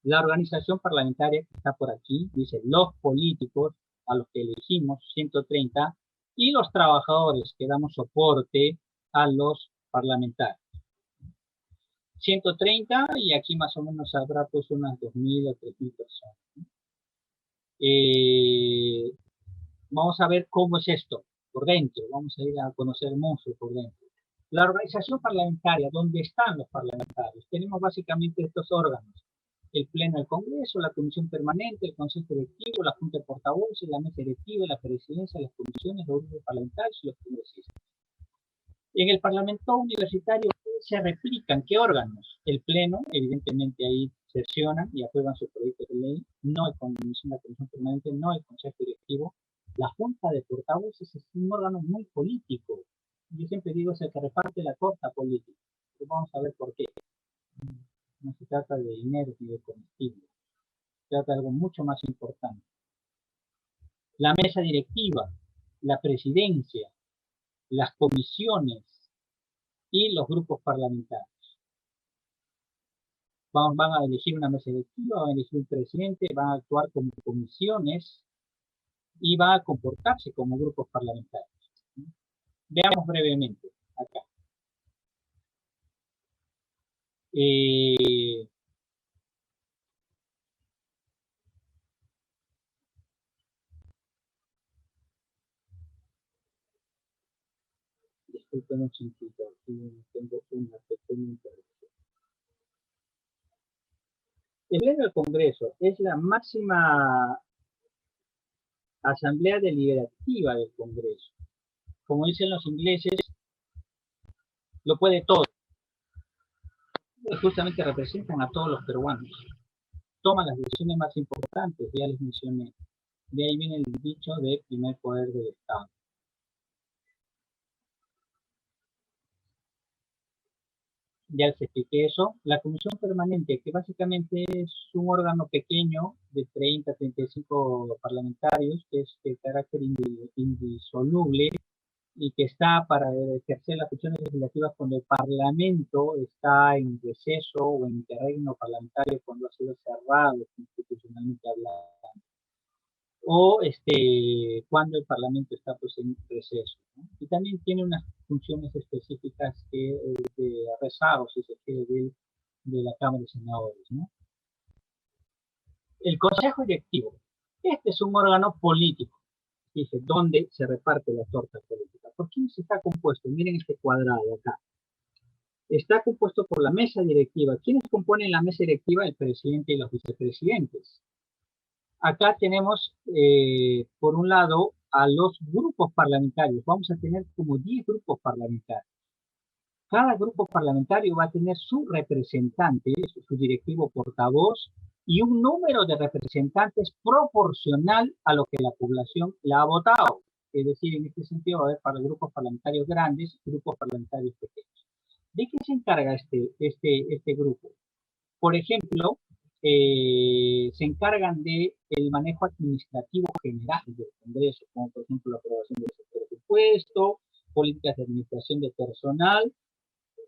La organización parlamentaria, que está por aquí, dice los políticos, a los que elegimos, 130, y los trabajadores, que damos soporte a los parlamentarios. 130, y aquí más o menos habrá pues unas 2.000 o 3.000 personas. Vamos a ver cómo es esto por dentro, vamos a ir a conocer el monstruo por dentro. La organización parlamentaria, ¿dónde están los parlamentarios? Tenemos básicamente estos órganos: el Pleno del Congreso, la Comisión Permanente, el Consejo Directivo, la Junta de Portavoces, la Mesa Directiva, la Presidencia, las comisiones, los grupos parlamentarios y los congresistas. En el Parlamento Universitario se replican, ¿qué órganos? El Pleno, evidentemente ahí sesionan y aprueban sus proyectos de ley, no el Comisión Permanente, no el Consejo Directivo. La Junta de Portavoces es un órgano muy político. Yo siempre digo, es el que reparte la torta política. Pero vamos a ver por qué. No se trata de dinero ni de comestible. Se trata de algo mucho más importante. La mesa directiva, la presidencia, las comisiones y los grupos parlamentarios. Van a elegir una mesa directiva, van a elegir un presidente, van a actuar como comisiones y va a comportarse como grupos parlamentarios. Veamos brevemente acá. Disculpen un chiquito, aquí tengo una pequeña interrupción. El Pleno del Congreso es la máxima asamblea deliberativa del Congreso. Como dicen los ingleses, lo puede todo. Justamente representan a todos los peruanos. Toman las decisiones más importantes, ya les mencioné. De ahí viene el dicho de primer poder del Estado. Ya les expliqué eso. La comisión permanente, que básicamente es un órgano pequeño de 30 a 35 parlamentarios, que es de carácter indisoluble y que está para ejercer las funciones legislativas cuando el Parlamento está en receso o en interregno parlamentario, cuando ha sido cerrado constitucionalmente hablando, o cuando el Parlamento está pues, en receso, ¿no? Y también tiene unas funciones específicas de rezago, si se quiere, de la Cámara de Senadores, ¿no? El Consejo Directivo. Este es un órgano político, dice, donde se reparte la torta política. ¿Por quién se está compuesto? Miren este cuadrado acá. Está compuesto por la mesa directiva. ¿Quiénes componen la mesa directiva? El presidente y los vicepresidentes. Acá tenemos, por un lado, a los grupos parlamentarios. Vamos a tener como 10 grupos parlamentarios. Cada grupo parlamentario va a tener su representante, su directivo portavoz, y un número de representantes proporcional a lo que la población la ha votado. Es decir, en este sentido va a haber para grupos parlamentarios grandes y grupos parlamentarios pequeños. ¿De qué se encarga este grupo? Por ejemplo, se encargan del manejo administrativo general del Congreso, como por ejemplo la aprobación del presupuesto, políticas de administración de personal.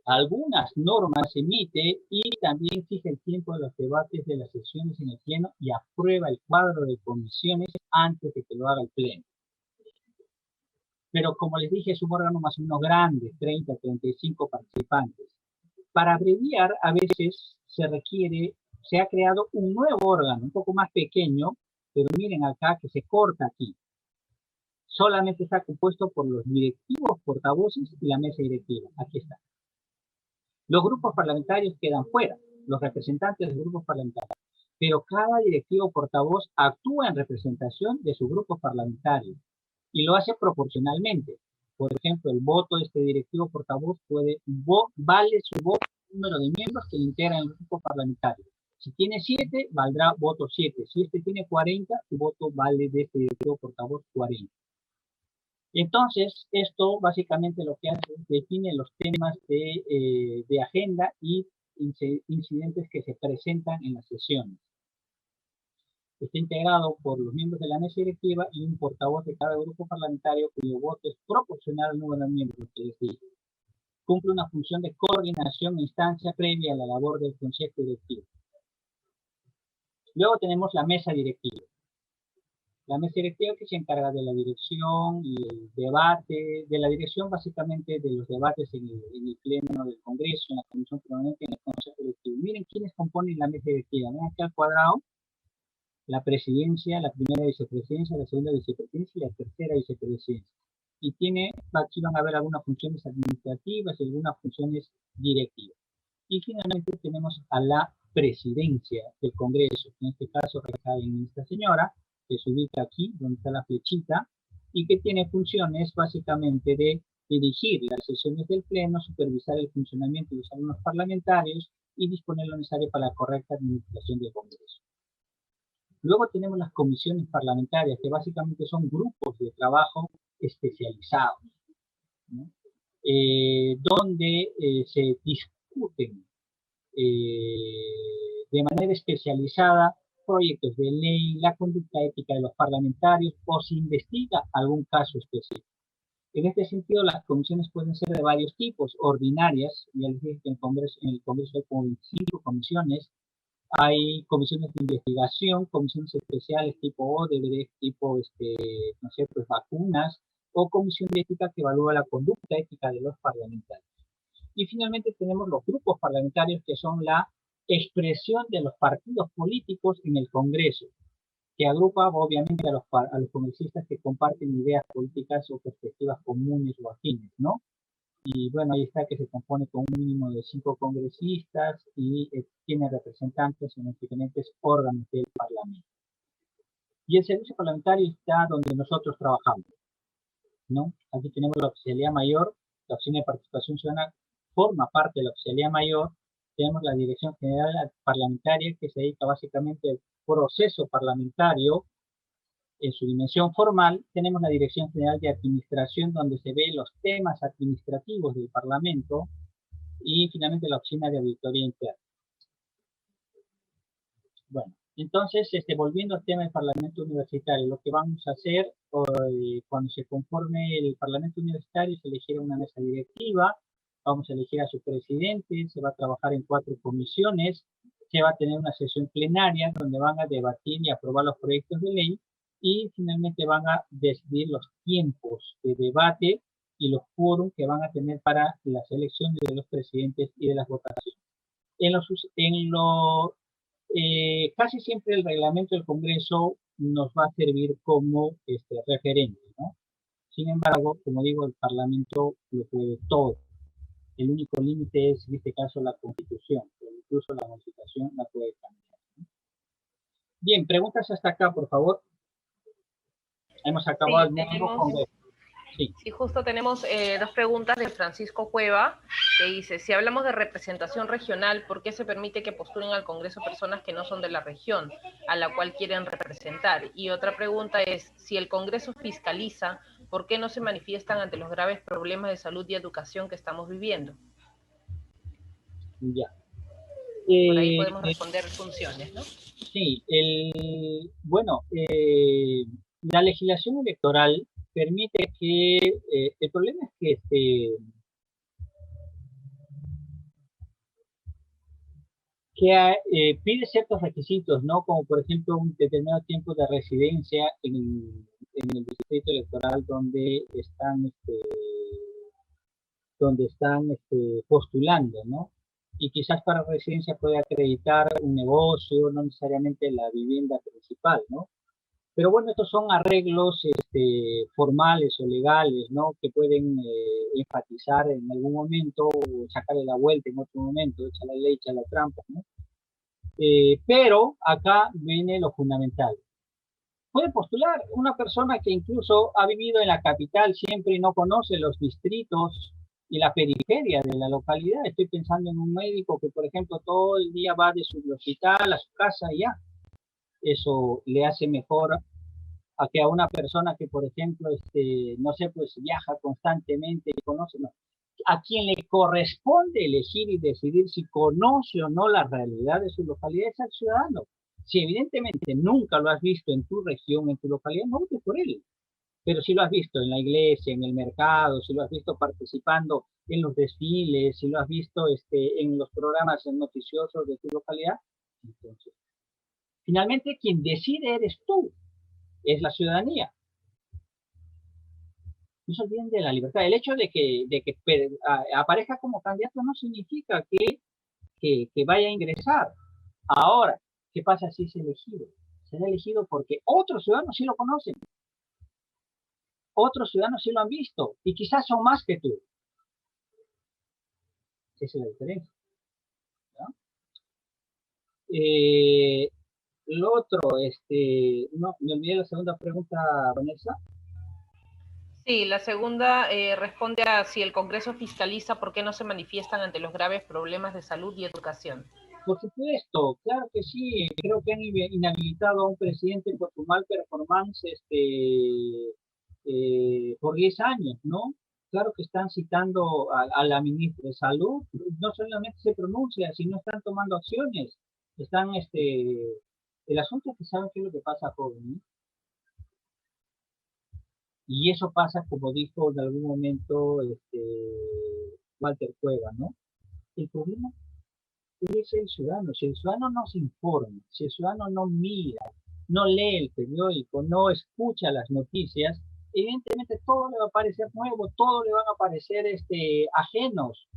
Algunas normas emite y también fija el tiempo de los debates de las sesiones en el Pleno y aprueba el cuadro de comisiones antes de que lo haga el Pleno. Pero como les dije, es un órgano más o menos grande, 30, 35 participantes. Para abreviar, a veces se ha creado un nuevo órgano, un poco más pequeño, pero miren acá que se corta aquí. Solamente está compuesto por los directivos, portavoces y la mesa directiva. Aquí está. Los grupos parlamentarios quedan fuera, los representantes de los grupos parlamentarios, pero cada directivo portavoz actúa en representación de su grupo parlamentario y lo hace proporcionalmente. Por ejemplo, el voto de este directivo portavoz vale su voto, el número de miembros que integran el grupo parlamentario. Si tiene 7, valdrá voto 7. Si este tiene 40, su voto vale de este directivo portavoz 40. Entonces, esto básicamente lo que hace es define los temas de agenda y incidentes que se presentan en las sesiones. Está integrado por los miembros de la mesa directiva y un portavoz de cada grupo parlamentario cuyo voto es proporcional al número de miembros que les dije. Cumple una función de coordinación e instancia previa a la labor del Consejo Directivo. Luego tenemos la mesa directiva. La mesa directiva que se encarga de la dirección y el debate, de la dirección básicamente de los debates en el Pleno del Congreso, en la Comisión Permanente y en el Consejo Directivo. Miren quiénes componen la mesa directiva. Ven acá al cuadrado. La presidencia, la primera vicepresidencia, la segunda vicepresidencia y la tercera vicepresidencia. Y aquí van a haber algunas funciones administrativas y algunas funciones directivas. Y finalmente tenemos a la presidencia del Congreso, que en este caso recae en esta señora, que se ubica aquí, donde está la flechita, y que tiene funciones básicamente de dirigir las sesiones del Pleno, supervisar el funcionamiento de los órganos parlamentarios y disponer lo necesario para la correcta administración del Congreso. Luego tenemos las comisiones parlamentarias, que básicamente son grupos de trabajo especializados, ¿no? Donde se discuten de manera especializada proyectos de ley, la conducta ética de los parlamentarios o se investiga algún caso específico. En este sentido, las comisiones pueden ser de varios tipos, ordinarias, ya les dije que en el Congreso hay como 25 comisiones, Hay comisiones de investigación, comisiones especiales tipo Odebrecht, tipo, no sé, pues vacunas, o comisión de ética que evalúa la conducta ética de los parlamentarios. Y finalmente tenemos los grupos parlamentarios, que son la expresión de los partidos políticos en el Congreso, que agrupa obviamente a los congresistas que comparten ideas políticas o perspectivas comunes o afines, ¿no? Y bueno, ahí está, que se compone con un mínimo de 5 congresistas y tiene representantes en los diferentes órganos del Parlamento. Y el servicio parlamentario está donde nosotros trabajamos, ¿no? Aquí tenemos la oficialía mayor, la oficina de participación ciudadana forma parte de la oficialía mayor. Tenemos la Dirección General Parlamentaria, que se dedica básicamente al proceso parlamentario en su dimensión formal. Tenemos la Dirección General de Administración, donde se ven los temas administrativos del Parlamento, y finalmente la Oficina de Auditoría Interna. Bueno, entonces, volviendo al tema del Parlamento Universitario, lo que vamos a hacer cuando se conforme el Parlamento Universitario es elegir una mesa directiva, vamos a elegir a su presidente, se va a trabajar en 4 comisiones, se va a tener una sesión plenaria donde van a debatir y aprobar los proyectos de ley, y finalmente van a decidir los tiempos de debate y los quórum que van a tener para las elecciones de los presidentes y de las votaciones. Casi siempre el reglamento del Congreso nos va a servir como referente, ¿no? Sin embargo, como digo, el Parlamento lo puede todo. El único límite es, en este caso, la Constitución, pero incluso la Constitución la puede cambiar, ¿no? Bien, preguntas hasta acá, por favor. Hemos acabado el módulo Congreso. Sí, justo tenemos 2 preguntas de Francisco Cueva, que dice: si hablamos de representación regional, ¿por qué se permite que postulen al Congreso personas que no son de la región a la cual quieren representar? Y otra pregunta es: si el Congreso fiscaliza, ¿por qué no se manifiestan ante los graves problemas de salud y educación que estamos viviendo? Ya. Por ahí podemos responder funciones, ¿no? Sí, la legislación electoral permite que, el problema es que pide ciertos requisitos, ¿no? Como por ejemplo un determinado tiempo de residencia en el distrito electoral donde están postulando, ¿no? Y quizás para residencia puede acreditar un negocio, no necesariamente la vivienda principal, ¿no? Pero bueno, estos son arreglos formales o legales, ¿no? Que pueden enfatizar en algún momento o sacarle la vuelta en otro momento, echa la ley, echa la trampa, ¿no? Pero acá viene lo fundamental. Puede postular una persona que incluso ha vivido en la capital siempre y no conoce los distritos y la periferia de la localidad. Estoy pensando en un médico que, por ejemplo, todo el día va de su hospital a su casa y ya. Eso le hace mejor a que a una persona que, por ejemplo, no sé, pues viaja constantemente y conoce, no. A quien le corresponde elegir y decidir si conoce o no la realidad de su localidad es al ciudadano. Si evidentemente nunca lo has visto en tu región, en tu localidad, no votes por él. Pero si lo has visto en la iglesia, en el mercado, si lo has visto participando en los desfiles, si lo has visto en los programas noticiosos de tu localidad, entonces, finalmente quien decide eres tú, es la ciudadanía. No se olviden de la libertad. El hecho de que aparezca como candidato no significa que vaya a ingresar. Ahora, ¿qué pasa si es elegido? Será elegido porque otros ciudadanos sí lo conocen. Otros ciudadanos sí lo han visto y quizás son más que tú. Esa es la diferencia, ¿no? Lo otro, no, me olvidé la segunda pregunta, Vanessa. Sí, la segunda responde a si el Congreso fiscaliza, ¿por qué no se manifiestan ante los graves problemas de salud y educación? Por supuesto, claro que sí. Creo que han inhabilitado a un presidente por su mal performance por 10 años, ¿no? Claro que están citando a la ministra de Salud. No solamente se pronuncia, sino están tomando acciones. El asunto es que saben qué es lo que pasa, joven, ¿no? Y eso pasa, como dijo en algún momento Walter Cueva, ¿no? El problema es el ciudadano. Si el ciudadano no se informa, si el ciudadano no mira, no lee el periódico, no escucha las noticias, evidentemente todo le va a parecer nuevo, todo le van a parecer ajenos.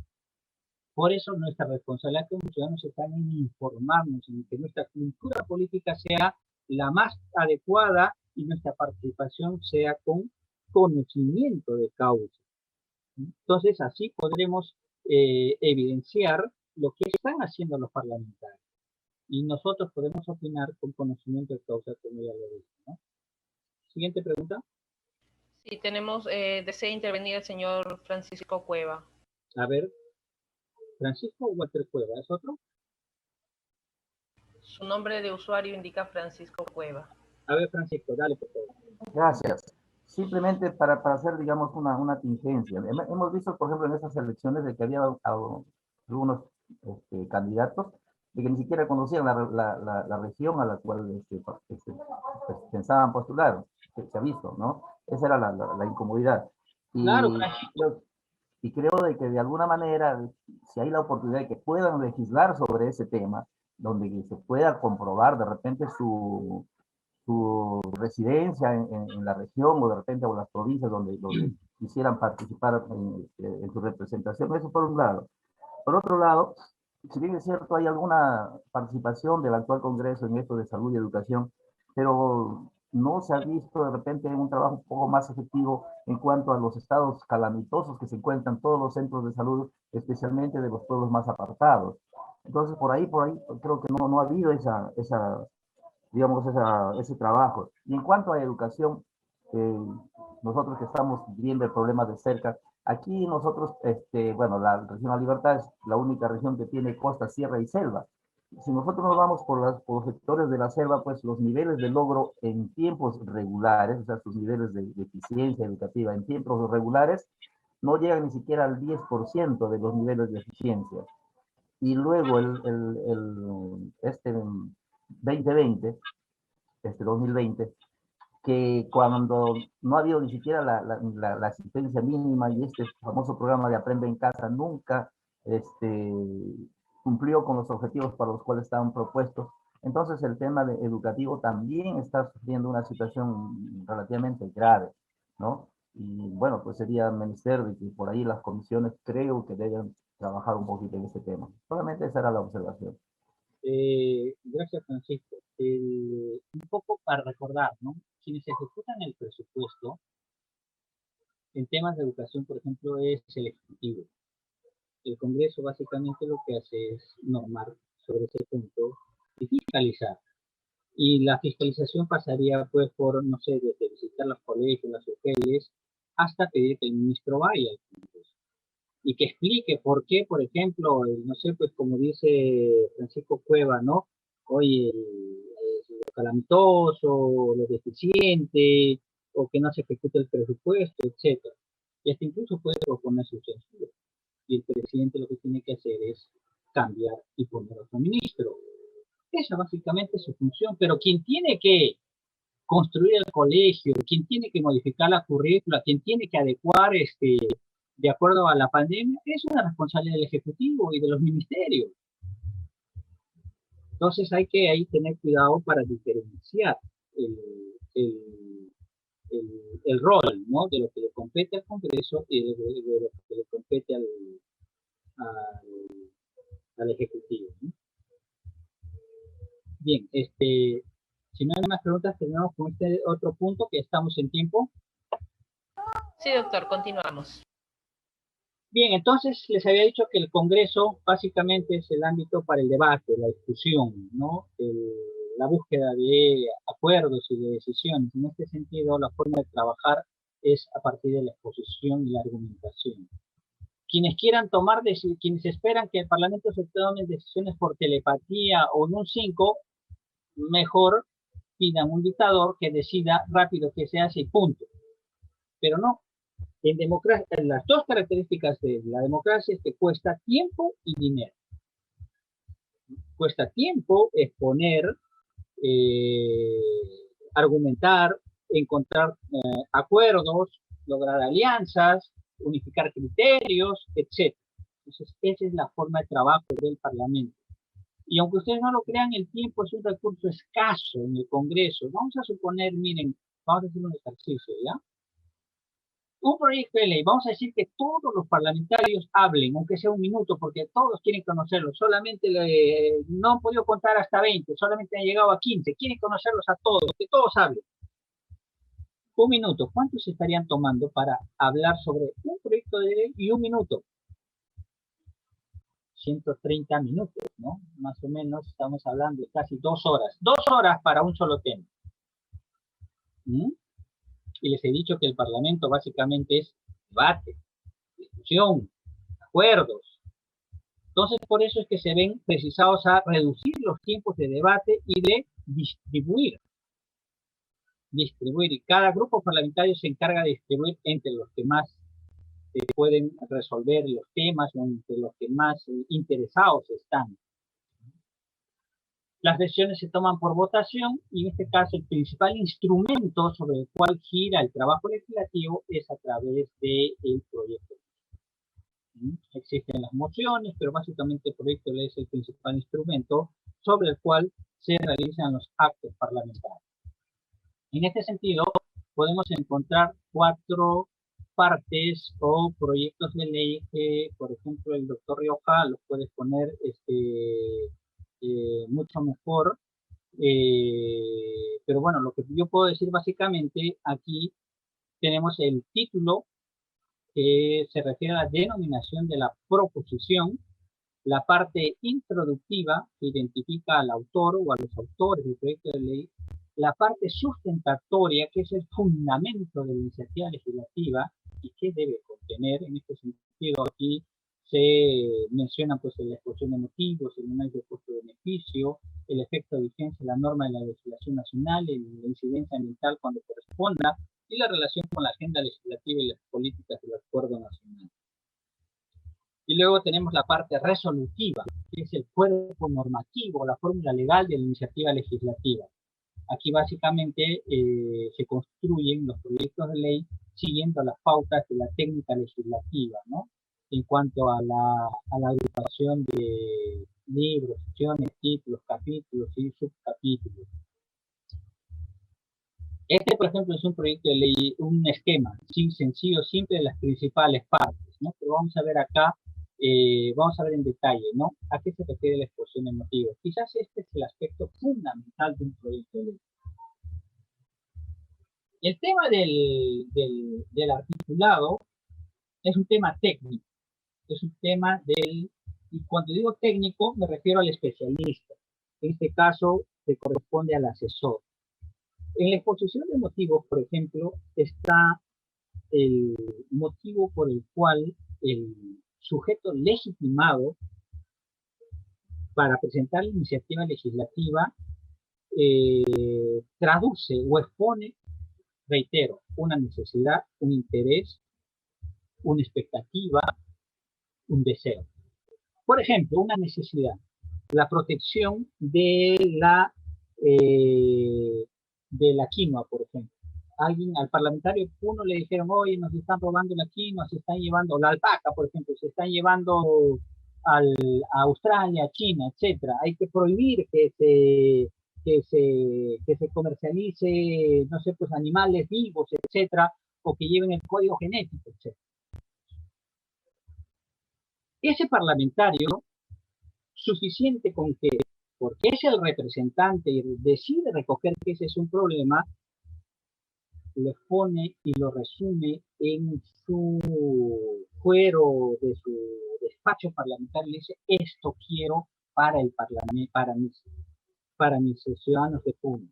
Por eso nuestra responsabilidad como ciudadanos está en informarnos, en que nuestra cultura política sea la más adecuada y nuestra participación sea con conocimiento de causa. Entonces así podremos evidenciar lo que están haciendo los parlamentarios. Y nosotros podemos opinar con conocimiento de causa, como ya lo dije, ¿no? Siguiente pregunta. Sí, tenemos, desea intervenir el señor Francisco Cueva. A ver, Francisco Walter Cueva, ¿es otro? Su nombre de usuario indica Francisco Cueva. A ver, Francisco, dale, por favor. Gracias. Simplemente para hacer, digamos, una tingencia. Hemos visto, por ejemplo, en estas elecciones de que había algunos candidatos de que ni siquiera conocían la región a la cual pensaban postular. Se ha visto, ¿no? Esa era la incomodidad. Y Claro, creo de que de alguna manera, si hay la oportunidad de que puedan legislar sobre ese tema, donde se pueda comprobar de repente su residencia en la región o de repente o las provincias donde quisieran participar en su representación, eso por un lado. Por otro lado, si bien es cierto, hay alguna participación del actual Congreso en esto de salud y educación, pero no se ha visto de repente un trabajo un poco más efectivo en cuanto a los estados calamitosos que se encuentran todos los centros de salud, especialmente de los pueblos más apartados. Entonces, por ahí creo que no ha habido digamos, ese trabajo. Y en cuanto a educación, nosotros que estamos viendo el problema de cerca, aquí nosotros, bueno, la región La Libertad es la única región que tiene costa, sierra y selva. Si nosotros nos vamos por los sectores de la selva, pues los niveles de logro en tiempos regulares, o sea, sus niveles de eficiencia educativa en tiempos regulares, no llegan ni siquiera al 10% de los niveles de eficiencia. Y luego este 2020, que cuando no ha habido ni siquiera la asistencia mínima y este famoso programa de Aprende en Casa nunca cumplió con los objetivos para los cuales estaban propuestos. Entonces el tema educativo también está sufriendo una situación relativamente grave, ¿no? Y bueno, pues sería menester de que por ahí las comisiones creo que deben trabajar un poquito en ese tema. Solamente esa era la observación. Gracias, Francisco. Un poco para recordar, ¿no? Quienes ejecutan el presupuesto en temas de educación, por ejemplo, es el Ejecutivo. El Congreso básicamente lo que hace es normar sobre ese punto y fiscalizar. Y la fiscalización pasaría, pues, por, no sé, desde visitar los colegios, las UGELs, hasta pedir que el ministro vaya al Congreso y que explique por qué, por ejemplo, no sé, pues como dice Francisco Cueva, ¿no? Oye, lo calamitoso, lo deficiente, o que no se ejecute el presupuesto, etcétera. Y hasta incluso puede proponer su censura. Y el presidente lo que tiene que hacer es cambiar y poner otro ministro. Esa básicamente es su función, pero quien tiene que construir el colegio, quien tiene que modificar la currícula, quien tiene que adecuar de acuerdo a la pandemia, es una responsabilidad del Ejecutivo y de los ministerios. Entonces hay que ahí tener cuidado para diferenciar el rol, ¿no? De lo que le compete al Congreso y de lo que le compete al Ejecutivo, ¿no? Bien, si no hay más preguntas, terminamos con este otro punto, que estamos en tiempo. Sí, doctor, continuamos. Bien, entonces les había dicho que el Congreso básicamente es el ámbito para el debate, la discusión, ¿no? La búsqueda de acuerdos y de decisiones. En este sentido, la forma de trabajar es a partir de la exposición y la argumentación. Quienes quieran tomar decisiones, quienes esperan que el Parlamento se tomen decisiones por telepatía o en un 5, mejor pidan un dictador que decida rápido qué se hace y punto. Pero no. En democracia, las dos características de la democracia es que cuesta tiempo y dinero. Cuesta tiempo exponer, argumentar, encontrar acuerdos, lograr alianzas, unificar criterios, etc. Entonces, esa es la forma de trabajo del Parlamento. Y aunque ustedes no lo crean, el tiempo es un recurso escaso en el Congreso. Vamos a suponer, miren, vamos a hacer un ejercicio, ¿ya? Un proyecto de ley, vamos a decir que todos los parlamentarios hablen, aunque sea un minuto, porque todos quieren conocerlo. Solamente no han podido contar hasta 20, solamente han llegado a 15. Quieren conocerlos a todos, que todos hablen. Un minuto, ¿cuántos estarían tomando para hablar sobre un proyecto de ley y un minuto? 130 minutos, ¿no? Más o menos estamos hablando de casi 2 horas. 2 horas para un solo tema. Y les he dicho que el Parlamento básicamente es debate, discusión, acuerdos. Entonces, por eso es que se ven precisados a reducir los tiempos de debate y de distribuir. Y cada grupo parlamentario se encarga de distribuir entre los que más pueden resolver los temas o entre los que más interesados están. Las decisiones se toman por votación y en este caso el principal instrumento sobre el cual gira el trabajo legislativo es a través del proyecto. Existen las mociones, pero básicamente el proyecto de ley es el principal instrumento sobre el cual se realizan los actos parlamentarios. En este sentido, podemos encontrar 4 partes o proyectos de ley que, por ejemplo, el doctor Rioja los puede poner mucho mejor. Pero bueno, lo que yo puedo decir básicamente, aquí tenemos el título que se refiere a la denominación de la proposición, la parte introductiva que identifica al autor o a los autores del proyecto de ley, la parte sustentatoria, que es el fundamento de la iniciativa legislativa y que debe contener. En este sentido, aquí se menciona pues la exposición de motivos, el análisis de costo-beneficio, el efecto de vigencia de la norma de la legislación nacional, la incidencia ambiental cuando corresponda y la relación con la agenda legislativa y las políticas del acuerdo nacional. Y luego tenemos la parte resolutiva, que es el cuerpo normativo, la fórmula legal de la iniciativa legislativa. Aquí básicamente se construyen los proyectos de ley siguiendo las pautas de la técnica legislativa, ¿no? En cuanto a la agrupación de libros, secciones, títulos, capítulos y subcapítulos. Este, por ejemplo, es un proyecto de ley, un esquema sencillo, simple de las principales partes, ¿no? Pero vamos a ver acá, vamos a ver en detalle, ¿no? ¿A qué se refiere la exposición de motivos? Quizás este es el aspecto fundamental de un proyecto de ley. El tema del articulado es un tema técnico, es un tema y cuando digo técnico me refiero al especialista. En este caso se corresponde al asesor. En la exposición de motivos, por ejemplo, está el motivo por el cual el sujeto legitimado para presentar la iniciativa legislativa traduce o expone, reitero, una necesidad, un interés, una expectativa, un deseo. Por ejemplo, una necesidad, la protección de la quinoa, por ejemplo. Al parlamentario uno le dijeron, oye, nos están robando la quinoa, se están llevando, la alpaca, por ejemplo, se están llevando a Australia, China, etcétera. Hay que prohibir que se comercialice, no sé, pues animales vivos, etcétera, o que lleven el código genético, etcétera. Ese parlamentario, suficiente con que, porque es el representante y decide recoger que ese es un problema, lo pone y lo resume en su fuero de su despacho parlamentario y dice, esto quiero para el parlamento, para mis ciudadanos de Puno.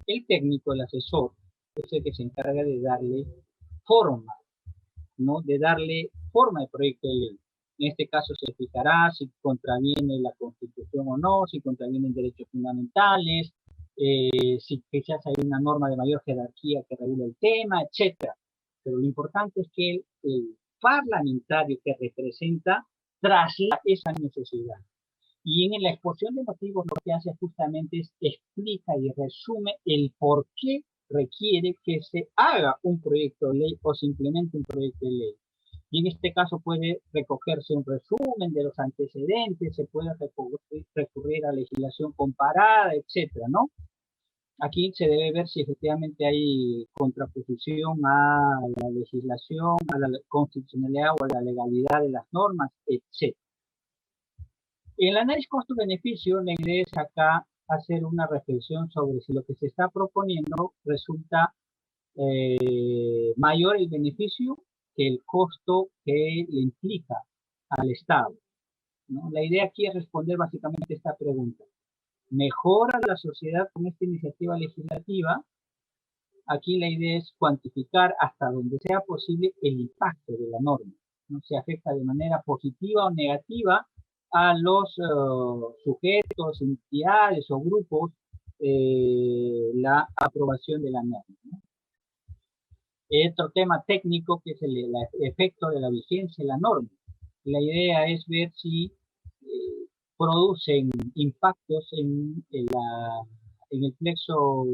El técnico, el asesor, es el que se encarga de darle forma, ¿no? De darle forma al proyecto de ley. En este caso se fijará si contraviene la Constitución o no, si contravienen derechos fundamentales, si quizás hay una norma de mayor jerarquía que regula el tema, etc. Pero lo importante es que el parlamentario que representa traslada esa necesidad. Y en la exposición de motivos lo que hace justamente es explica y resume el por qué requiere que se haga un proyecto de ley o simplemente un proyecto de ley. Y en este caso puede recogerse un resumen de los antecedentes, se puede recurrir a legislación comparada, etcétera, ¿no? Aquí se debe ver si efectivamente hay contraposición a la legislación, a la constitucionalidad o a la legalidad de las normas, etc. En el análisis costo-beneficio, la idea es acá hacer una reflexión sobre si lo que se está proponiendo resulta mayor el beneficio que el costo que le implica al Estado, ¿no? La idea aquí es responder básicamente esta pregunta. ¿Mejora la sociedad con esta iniciativa legislativa? Aquí la idea es cuantificar hasta donde sea posible el impacto de la norma, ¿no? Se afecta de manera positiva o negativa a los sujetos, entidades o grupos la aprobación de la norma, ¿no? Otro tema técnico que es el efecto de la vigencia de la norma. La idea es ver si producen impactos en el plexo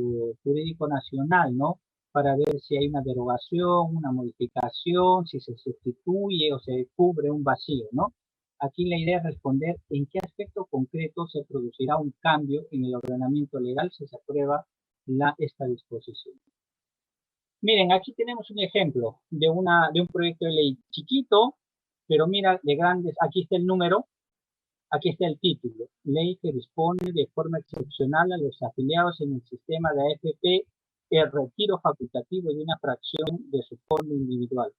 jurídico nacional, ¿no? Para ver si hay una derogación, una modificación, si se sustituye o se cubre un vacío, ¿no? Aquí la idea es responder en qué aspecto concreto se producirá un cambio en el ordenamiento legal si se aprueba esta disposición. Miren, aquí tenemos un ejemplo de un proyecto de ley chiquito, pero mira, de grandes, aquí está el número, aquí está el título. Ley que dispone de forma excepcional a los afiliados en el sistema de AFP el retiro facultativo de una fracción de su fondo individual.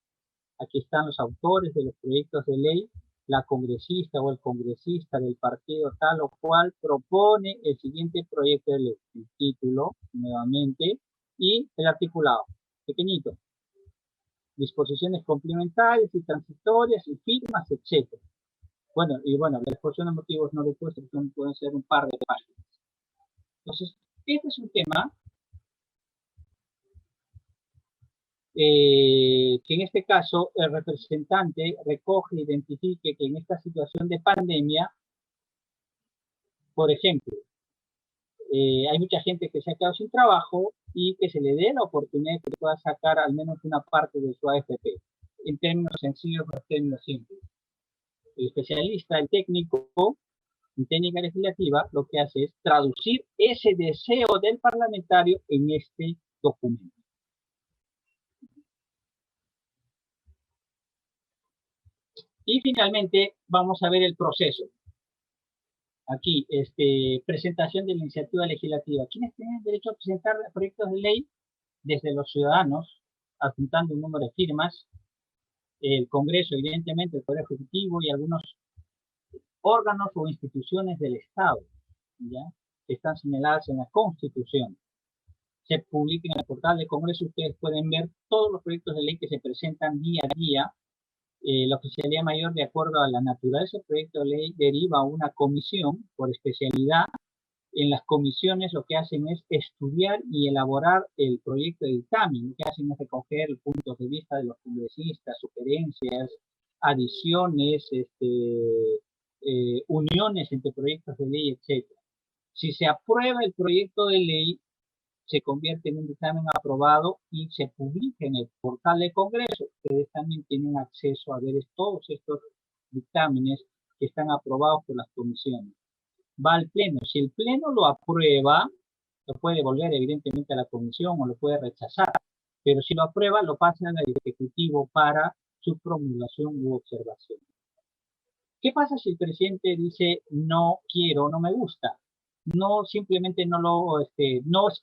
Aquí están los autores de los proyectos de ley, la congresista o el congresista del partido tal o cual propone el siguiente proyecto de ley. El título, nuevamente, y el articulado. Pequeñito, disposiciones complementarias y transitorias y firmas, etc. Bueno, la exposición de motivos no le puedo, pueden ser un par de páginas. Entonces, este es un tema que en este caso el representante recoge, identifique que en esta situación de pandemia, por ejemplo, hay mucha gente que se ha quedado sin trabajo y que se le dé la oportunidad de que pueda sacar al menos una parte de su AFP, en términos sencillos o en términos simples. El especialista, el técnico en técnica legislativa, lo que hace es traducir ese deseo del parlamentario en este documento. Y finalmente vamos a ver el proceso. Aquí, presentación de la iniciativa legislativa. ¿Quiénes tienen derecho a presentar proyectos de ley? Desde los ciudadanos, adjuntando un número de firmas, el Congreso, evidentemente, el Poder Ejecutivo y algunos órganos o instituciones del Estado, ¿ya? Que están señaladas en la Constitución. Se publica en el portal del Congreso, ustedes pueden ver todos los proyectos de ley que se presentan día a día. La oficialidad mayor, de acuerdo a la naturaleza del proyecto de ley, deriva a una comisión por especialidad. En las comisiones lo que hacen es estudiar y elaborar el proyecto de dictamen. Lo que hacen es recoger puntos de vista de los congresistas, sugerencias, adiciones, uniones entre proyectos de ley, etc. Si se aprueba el proyecto de ley, se convierte en un dictamen aprobado y se publica en el portal del Congreso. Ustedes también tienen acceso a ver todos estos dictámenes que están aprobados por las comisiones. Va al Pleno. Si el Pleno lo aprueba, lo puede devolver evidentemente a la comisión o lo puede rechazar. Pero si lo aprueba, lo pasa al Ejecutivo para su promulgación u observación. ¿Qué pasa si el presidente dice no quiero, no me gusta? No, simplemente no es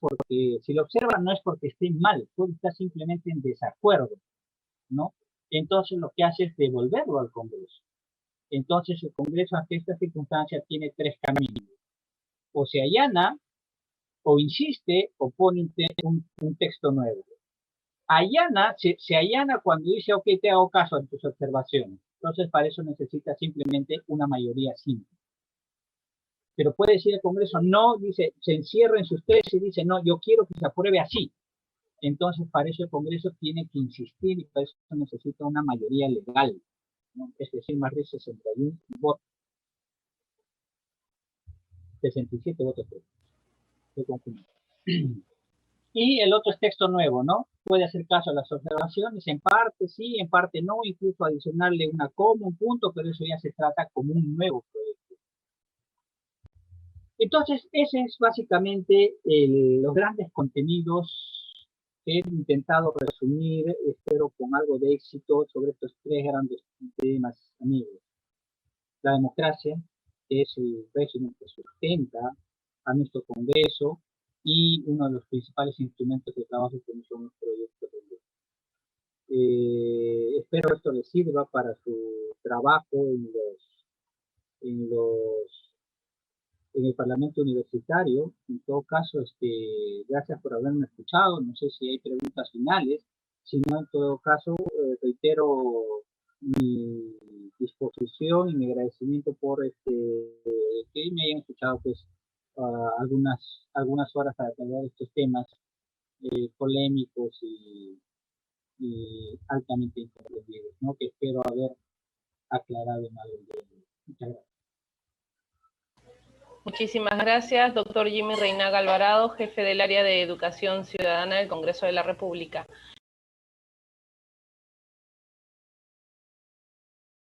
porque, si lo observan, no es porque esté mal, puede estar simplemente en desacuerdo, ¿no? Entonces lo que hace es devolverlo al Congreso. Entonces el Congreso ante esta circunstancia tiene tres caminos. O se allana, o insiste, o pone un texto nuevo. Allana, se allana cuando dice, ok, te hago caso en tus observaciones. Entonces para eso necesita simplemente una mayoría simple. Pero puede decir el Congreso, no, dice, se encierra en sus tesis y dice, no, yo quiero que se apruebe así. Entonces, para eso el Congreso tiene que insistir y para eso necesita una mayoría legal, ¿no? Es decir, más de 61 votos. 67 votos. Estoy confundido. Y el otro es texto nuevo, ¿no? Puede hacer caso a las observaciones, en parte sí, en parte no, incluso adicionarle una coma, un punto, pero eso ya se trata como un nuevo proyecto. Entonces, ese es básicamente los grandes contenidos que he intentado resumir, espero con algo de éxito, sobre estos tres grandes temas, amigos. La democracia, que es el régimen que sustenta a nuestro Congreso, y uno de los principales instrumentos de trabajo que son los proyectos de ley. Espero esto les sirva para su trabajo en el Parlamento Universitario. En todo caso, gracias por haberme escuchado. No sé si hay preguntas finales. Si no, en todo caso, reitero mi disposición y mi agradecimiento por que me hayan escuchado pues algunas horas para tratar estos temas polémicos y altamente incomprendidos, ¿no? Que espero haber aclarado en algo de ello. Muchas gracias. Muchísimas gracias, doctor Jimmy Reinaga Alvarado, jefe del área de Educación Ciudadana del Congreso de la República.